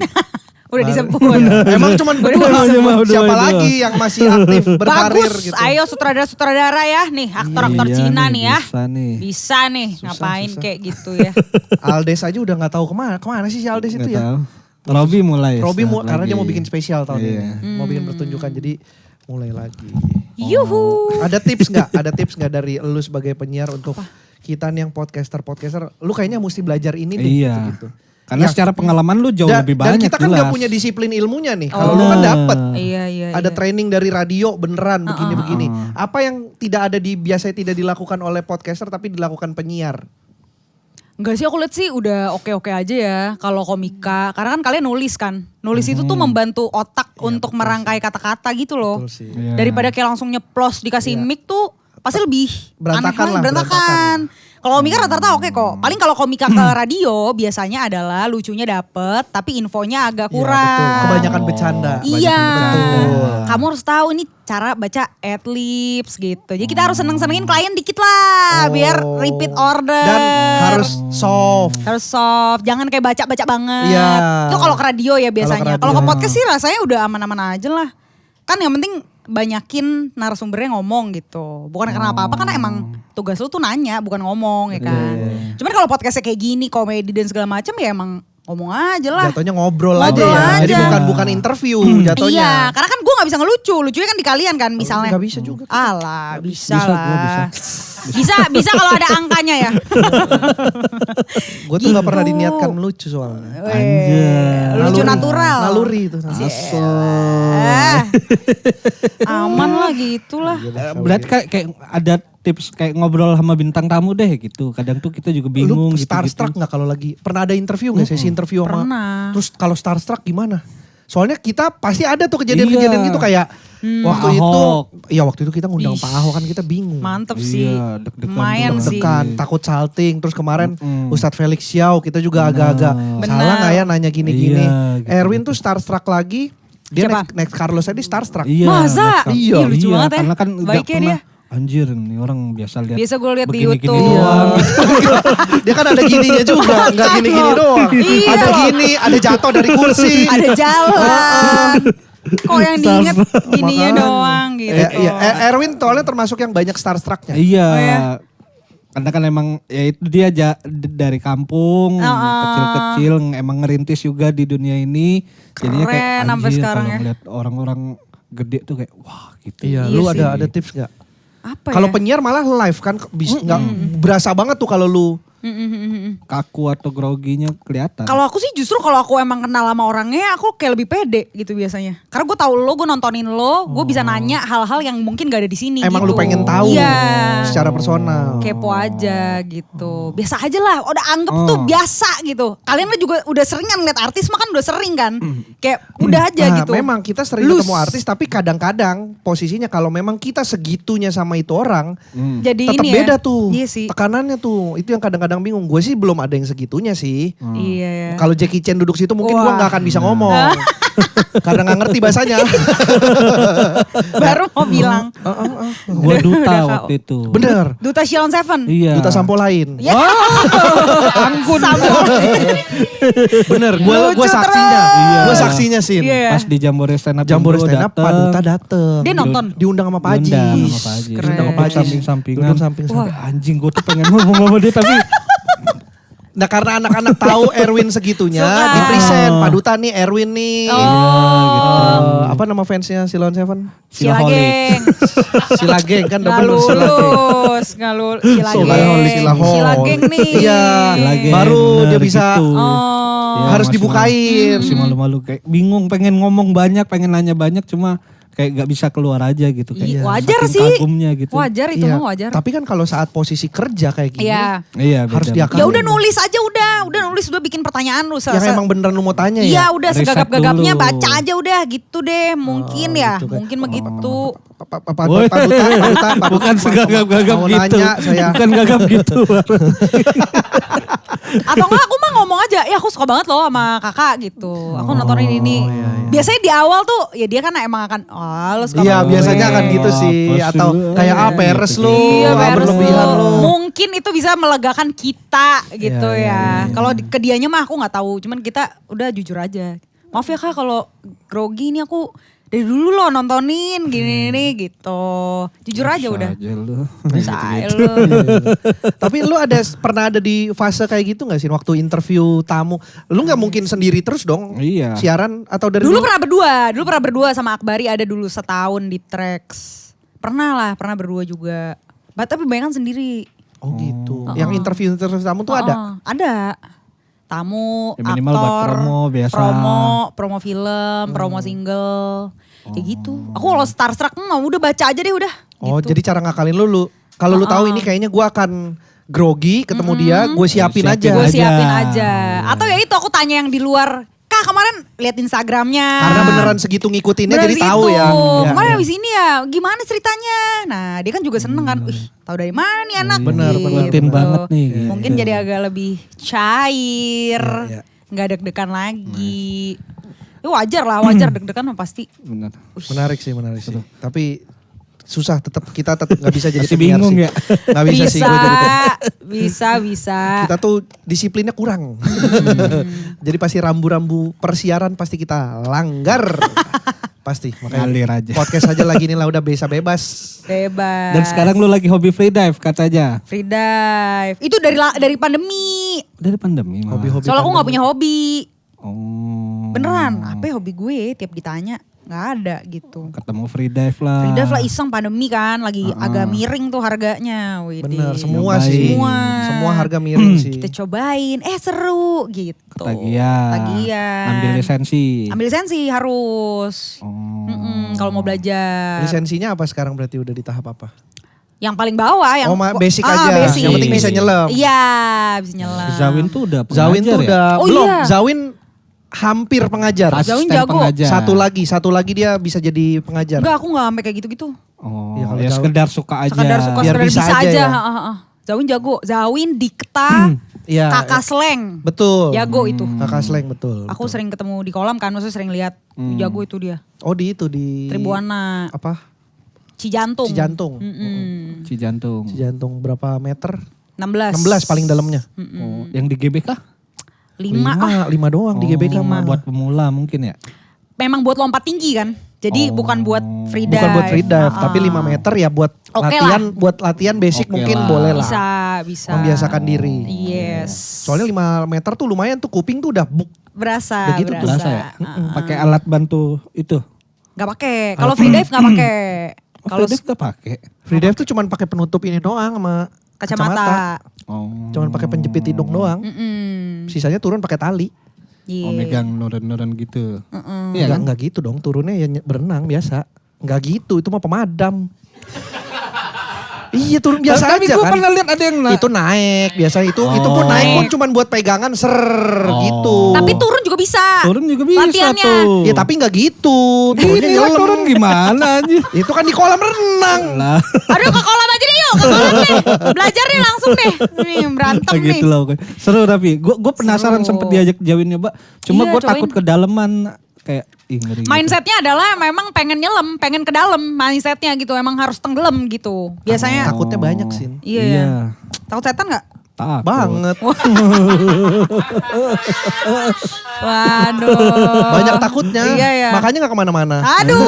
udah disebut. Emang cuman Udah berdua. disebut. Siapa Udah. lagi yang masih aktif berkarir Bagus, gitu? ayo sutradara-sutradara ya nih, aktor-aktor Iya Cina nih, nih ya. Bisa nih. Bisa nih, ngapain susah. kayak gitu ya. Aldes aja udah nggak tahu kemana sih si Aldes itu Nggak ya. tahu. Robi mulai. Robi start karena dia lagi. mau bikin spesial tahun Iya. ini, mau bikin pertunjukan jadi mulai lagi. Yuhu. Ada tips nggak? Ada tips nggak dari lu sebagai penyiar untuk kita nih yang podcaster? Lu kayaknya mesti belajar ini deh. Iya. Gitu. Karena Ya. secara pengalaman lu jauh lebih Dan banyak kita kan jelas. nggak punya disiplin ilmunya nih. Kalau Oh. lu kan dapet. Iya. Ada training dari radio beneran begini-begini. Apa yang tidak ada biasanya tidak dilakukan oleh podcaster tapi dilakukan penyiar? Enggak sih, aku lihat sih udah oke-oke aja ya kalau komika. Karena kan kalian nulis kan. Nulis itu tuh membantu otak untuk merangkai kata-kata gitu loh. Betul sih. Iya. Daripada kayak langsung nyeplos dikasih mic tuh pasti lebih Berantakan aneh lah, berantakan. Kalau komika rata-rata oke kok. Paling kalau komika ke radio biasanya adalah lucunya dapet tapi infonya agak Iya, kurang. betul. Kebanyakan bercanda. Iya. Betul. Kamu harus tahu ini cara baca adlibs gitu. Jadi kita harus seneng-senengin klien dikit lah biar repeat order. Dan harus soft. Harus soft, jangan kayak baca-baca banget. Iya. Itu kalau ke radio ya biasanya. Kalau Kalau ke ke radio. podcast sih rasanya udah aman-aman aja lah. Kan yang penting banyakin narasumbernya ngomong gitu. Bukan karena apa-apa, karena emang tugas lu tuh nanya bukan ngomong ya kan. Cuman kalau podcastnya kayak gini, komedi dan segala macam ya emang ngomong aja lah. Jatuhnya ngobrol aja Ngobrol ya. Jadi aja. bukan interview jatuhnya. Iya, karena kan gue gak bisa ngelucu. Lucunya kan di kalian kan misalnya. Nggak bisa juga. Alah, bisa Bisa, gua lah. Bisa kalau ada angkanya ya. Gue tuh gak pernah Gitu. diniatkan melucu soalnya. Anjir. Lucu natural. Naluri itu. Eh, aman lah gitulah. Berarti kayak ada tips kayak ngobrol sama bintang tamu deh gitu. Kadang tuh kita juga bingung Lu gitu. starstruck gak kalau lagi? Pernah ada interview gak sesi interview sama? Pernah. Terus kalau starstruck gimana? Soalnya kita pasti ada tuh kejadian-kejadian Iya. gitu kayak waktu Ahok. waktu itu kita ngundang Ih. Pak Ahok kan kita bingung. Mantep sih. Iya, deg-degan Lumayan banget. sih. Deg-degan, takut salting. Terus kemarin Ustadz Felix Xiao kita juga agak-agak Benar. salah gak ya nanya gini-gini. Iya, gitu. Erwin tuh starstruck lagi. Dia Siapa? next Carlos tadi starstruck. Iya, Masa? next Iya. Ih, lucu banget ya. Karena kan nggak Baiknya pernah, dia. anjir nih orang biasa lihat. Biasa gue lihat di begini-gini YouTube. doang. Dia kan ada gininya juga, nggak gini-gini doang. Iya Ada loh. gini, ada jatuh dari kursi. Ada jalan. Kok yang diinget gininya Makanya. doang gitu. Iya, Erwin soalnya termasuk yang banyak starstrucknya. Iya. Oh, ya? Karena kan emang ya itu dia dari kampung kecil-kecil emang ngerintis juga di dunia ini. Jadinya kayak Keren sampai anjir sekarang kalau ya. ngeliat orang-orang gede tuh kayak wah gitu. Iya, Iya lu sih. ada tips nggak? Apa Kalau ya? penyiar malah live kan bisa nggak berasa banget tuh kalau lu. Kaku atau groginya kelihatan. Kalau aku sih justru kalau aku emang kenal sama orangnya aku kayak lebih pede gitu biasanya. Karena gue tahu lo, gue nontonin lo, gue bisa nanya hal-hal yang mungkin gak ada di sini. Emang lu gitu. pengen tahu Iya. secara personal. Kepo aja gitu. Biasa aja lah, udah anggap tuh biasa gitu. Kalian kan juga udah sering kan lihat artis mah kan udah sering kan. Kayak udah aja Nah, gitu. memang kita sering Loose. ketemu artis tapi kadang-kadang posisinya kalau memang kita segitunya sama itu orang Jadi tetap ini beda ya. tuh. Iya sih. Tekanannya tuh. Itu yang kadang-kadang bingung. Gue sih belum ada yang segitunya sih. Iya ya. Kalau Jackie Chan duduk situ mungkin gue Wah. nggak akan bisa ngomong. Karena nggak ngerti bahasanya. Baru mau bilang. Gue duta Udah waktu itu. Bener. Duta Shilon Seven. Iya. Duta sampo lain. Ya. Anggun. Bener. Gue Lucu saksinya. terus. Gue saksinya sih. Iya. Pas di Jambore stand up. Jambore Indo stand up Pak Duta dateng. Dia nonton? Diundang sama Pak Haji. Diundang sama Pak Haji. Keren. Diundang sama Pak Haji. Samping-sampingan. Duduk samping-samping. Wah, anjing gue tuh pengen ngomong sama dia tapi Nah karena anak-anak tahu Erwin segitunya, Suka. di present Pak Duta nih, Erwin nih. Apa nama fansnya Silon Seven? Sila Silaholic. geng. Sila Geng kan Nggak double Sila Geng. lulus. Nggak lulus. Sila Silaholic, geng. Silaholic. Sila geng nih. Iya, Sila Geng, baru bener dia bisa gitu. Oh. Ya, harus masih dibukain. Masih malu-malu kayak bingung pengen ngomong banyak, pengen nanya banyak cuma kayak gak bisa keluar aja gitu. Iya, Kayak wajar saking sih. Kagumnya gitu. Wajar itu Iya. mah wajar. Tapi kan kalau saat posisi kerja kayak gini, Iya. Iya, harus beda. diakalin. Ya udah nulis aja udah nulis udah bikin pertanyaan lu. yang emang beneran lu mau tanya Iya ya. udah Riset segagap-gagapnya dulu. baca aja udah gitu deh. Mungkin ya, gitu kan. mungkin begitu. Pak Woi. Duta, Bukan segagap-gagap mau gitu. nanya saya. Bukan gagap gitu. Atau enggak aku mah ngomong aja, ya aku suka banget loh sama kakak gitu. Aku nontonin ini. Biasanya di awal tuh ya dia kan emang akan, lu suka Iya banget biasanya gue." akan gitu sih. Apa Atau sih? kayak peres lu, Iya, beres berlebihan tuh. lu. Mungkin itu bisa melegakan kita gitu Iya, ya. Kalau ke dianya mah aku nggak tahu, cuman kita udah jujur aja. Maaf ya Kak kalau grogi ini aku dari dulu loh nontonin gini gitu. Jujur aja udah. Aja lu. Bisa aja lu. Tapi lu pernah ada di fase kayak gitu gak sih waktu interview tamu? Lu gak mungkin sendiri terus dong Iya. siaran atau dari Dulu pernah berdua sama Akbari ada dulu setahun di Trax. Pernah berdua juga. Tapi banyak sendiri. Oh gitu. Yang interview tamu tuh ada? Ada. Tamu, Ya minimal buat aktor, promo biasa. promo film, promo single, kayak gitu. Aku kalau starstruck mah udah baca aja deh udah. Oh gitu. jadi cara ngakalin lu kalau lu tahu ini kayaknya gua akan grogi, ketemu dia, gue siapin aja. Gue aja. siapin aja. Atau ya itu aku tanya yang di luar. Kak kemarin lihat Instagramnya. Karena beneran segitu ngikutinnya Beneran jadi tahu segitu. ya. Iya, Kemarin iya. habis ini ya gimana ceritanya. Nah dia kan juga seneng kan. Wih tahu dari mana nih anak. Bener, gitu. bener. Rutin banget nih, gitu. Mungkin jadi agak lebih cair. Iya, iya. Nggak deg-degan lagi. Ya wajar lah, wajar deg-degan mah pasti. Benar. Menarik sih. Tapi susah kita tetap nggak bisa jadi Masih penyiar bingung sih. ya? Nggak bisa sih gue jadi penyiar. bisa. Kita tuh disiplinnya kurang. Jadi pasti rambu-rambu persiaran pasti kita langgar. Pasti. Ngalir aja. Podcast aja lagi nih lah udah bisa bebas. Bebas. Dan sekarang lu lagi hobi free dive katanya. free dive. Itu dari pandemi. Dari pandemi malah. Hobi-hobi. Soalnya aku nggak punya hobi. Oh. Beneran, apa ya hobi gue tiap ditanya nggak ada gitu. Ketemu free dive lah. Free dive lah iseng pandemi kan, lagi agak miring tuh harganya. Widih. Bener, semua Nyobain. sih. Semua. Semua harga miring sih. Kita cobain, seru gitu. Tagihan. Ambil lisensi. Ambil lisensi harus. Oh. Kalau mau belajar. Lisensinya apa sekarang berarti udah di tahap apa? Yang paling bawah yang Basic aja. Basic. Yang penting bisa nyelam. Iya, bisa nyelam. Zawin tuh udah Zawin pengajar tuh ya? udah Oh belum. iya. Zawin hampir pengajar. Zawin Asisten jago. pengajar. Satu lagi dia bisa jadi pengajar. Enggak, aku nggak sampai kayak gitu-gitu. Oh, Ya, kalau ya Zawin- sekedar suka aja. Sekedar suka, Biar sekedar bisa bisa aja aja. ya. Zawin jago. Zawin, dikta, Iya. kakak slang. Betul. Jago itu. Kakak slang betul. Aku sering ketemu di kolam kan, maksudnya sering lihat. Jago itu dia. Oh di itu di Tribuana, apa? Cijantung. Cijantung. Cijantung. Cijantung berapa meter? 16. 16 paling dalamnya. Oh, yang di GBK? 5. 5 doang di GBK Oh, mah. buat pemula mungkin ya? Memang buat lompat tinggi kan. Jadi bukan buat free dive. Bukan buat free dive, tapi 5 meter ya buat Oke latihan, buat latihan basic Oke mungkin lah. boleh lah. Bisa. Membiasakan diri. Yes. Soalnya 5 meter tuh lumayan tuh kuping tuh udah buk. Berasa. Udah gitu tuh. Berasa ya? Pakai alat bantu itu. Gak pakai. Kalau free dive gak pakai. Kalau Kalau dia gak pakai. Free dive tuh cuman pakai penutup ini doang sama kacamata. Oh. Cuman pakai penjepit hidung doang. Sisanya turun pakai tali. Iya. Oh, megang nuran-nuran gitu. Iya kan? Enggak gitu dong, turunnya ya berenang biasa. Enggak gitu, itu mah pemadam. Iya turun biasa Tapi aja gue kan. pernah lihat ada yang Itu naik biasa itu pun naik pun cuman buat pegangan gitu. Tapi turun juga bisa. turun juga bisa Latihannya. tuh. Ya tapi enggak gitu. Turunnya Gini lah nyelam. turun gimana aja. Itu kan di kolam renang. Lah. Aduh ke kolam aja deh yuk. Ke kolam deh. Belajar deh langsung deh. Nih berantem nih. gitu lah. Oke. Seru tapi gue penasaran Seru. sempet diajak Jawin nyoba. Cuma Iya, gue takut cobain. kedalaman kayak ngeri. Mindsetnya adalah memang pengen nyelam, pengen ke dalam mindsetnya gitu. Emang harus tenggelam gitu. Biasanya. Takutnya banyak sih. Iya. Iya. Ya. Takut setan gak? Takut. Banget. Waduh. Banyak takutnya. Iya, iya. Makanya gak kemana-mana. Aduh,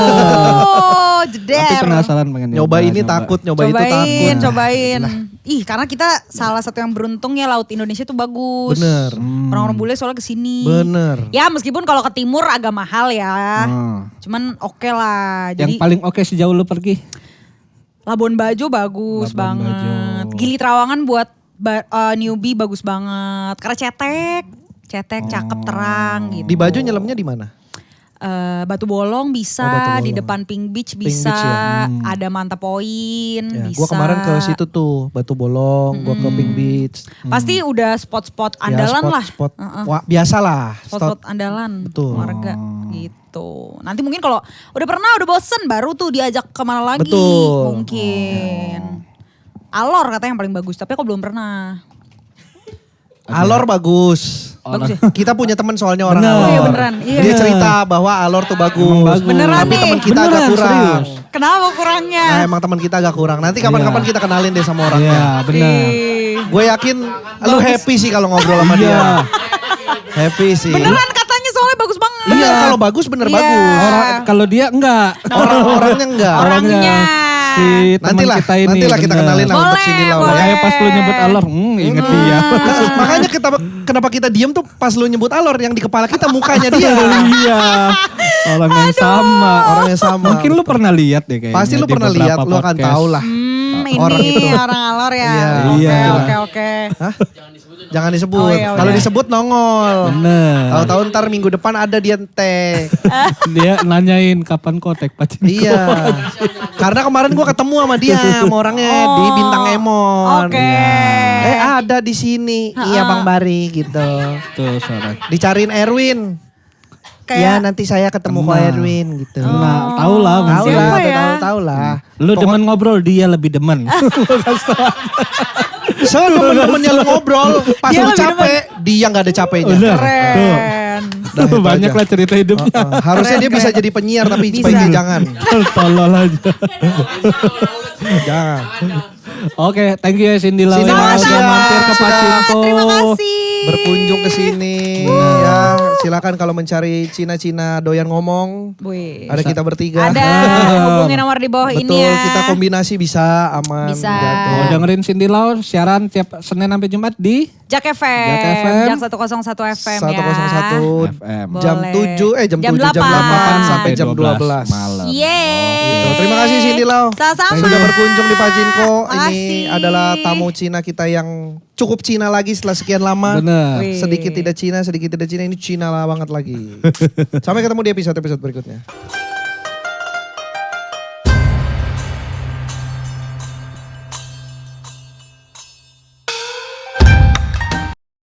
Tapi jeder. penasaran pengen Nyoba ini takut, nyoba itu takut. Cobain. Ih, karena kita salah satu yang beruntung ya laut Indonesia tuh bagus. Bener. Orang-orang bule soalnya kesini. Bener. Ya meskipun kalau ke timur agak mahal ya. Hmm. Cuman oke lah. Yang Jadi paling oke sejauh lu pergi? Labuan Bajo bagus Labuan banget. Bajo. Gili Trawangan buat newbie bagus banget. Karena cetek cakep terang gitu. Di Bajo nyelamnya di mana? Batu Bolong bisa, Oh, Batu Bolong. di depan Pink Beach Pink bisa, Beach ya. ada Mantap Point Ya, bisa. gua kemarin ke situ tuh, Batu Bolong, gua ke Pink Beach. Pasti udah spot-spot Ya, andalan lah. spot. Wah, biasa lah. Spot-spot andalan Betul. warga gitu. Nanti mungkin kalau udah pernah udah bosen baru tuh diajak kemana lagi Betul. mungkin. Alor katanya yang paling bagus tapi aku belum pernah. Alor bagus. Bagus ya? Kita punya teman soalnya orang Bener. Alor. Oh, iya, beneran. Iya. Dia cerita bahwa Alor tuh bagus. Emang bagus. Beneran Tapi nih? teman kita agak Beneran, kurang. serius. Kenapa kurangnya? Nah, emang teman kita agak kurang. Nanti kapan-kapan Iya. kita kenalin deh sama Iya orangnya. benar. Ih. Gue yakin lu happy sih kalau ngobrol sama dia. Iya. Happy sih. Beneran katanya soalnya bagus banget. Iya, kalau bagus bener Iya. bagus. Kalau dia enggak. Orang-orangnya enggak. Orangnya. Si teman Nantilah, kita ini. nantilah kita bener. kenalin lah untuk Boleh, sini lah. boleh. Kayak pas lu nyebut Alor, inget dia. Makanya kenapa kita diem tuh pas lu nyebut Alor yang di kepala kita mukanya dia. Iya. Orang yang sama. Orang yang sama. Mungkin lu pernah lihat deh kayaknya. Pasti lu di pernah beberapa lihat, lu akan podcast. tahu lah. Ini Orang itu. orang Alor ya. Iya. Oke, Iya. oke, oke. Hah? Jangan disebut. Oh, iya, Kalau udah. disebut nongol. Bener. Tahu-tahu ntar minggu depan ada dia tag. Dia nanyain kapan kotek Pachinko. Iya. Karena kemarin gue ketemu sama dia, sama orangnya di Bintang Emon. Oke. Ada di sini. Iya Bang Bari gitu. Tuh suara. Dicariin Erwin. Ya nanti saya ketemu Ko Erwin gitu. Nah, tahu lah. Tahu mungkin. lah, Siapa ya? tahu lah. Lu demen ngobrol, dia lebih demen. Temen-temennya lu ngobrol, pas Dia lu lebih capek, dia nggak ada capeknya. Bener. Keren. Dah, itu Banyak aja. lah cerita hidupnya. Harusnya dia bisa jadi penyiar tapi Bisa. sebaiknya jangan. Tolol aja. Jangan. Oke, thank you ya Cindy Lau. Cindy, yang makasih udah ya. mampir ke Sudah. Pachinko. Terima kasih. Berkunjung ke sini ya. Silakan kalau mencari Cina-Cina doyan ngomong. Wih. Ada kita bertiga. Ada, hubungi nomor di bawah Betul, ini ya. kita kombinasi bisa aman. Bisa. Jatuh. Mau dengerin Cindy Lau siaran tiap Senin sampai Jumat di Jak FM. Jak FM. Jak 101 FM ya. 101 FM. jam Boleh. 7 jam 7 jam 8 sampai jam 12 malam. Yeay. Terima kasih Cindy Lau. Sama-sama. Sudah berkunjung di Pachinko. Ini Makasih. adalah tamu Cina kita yang cukup Cina lagi setelah sekian lama. Bener. Wih. Sedikit tidak Cina, sedikit tidak Cina. Ini Cina lah banget lagi. Sampai ketemu di episode-episode berikutnya.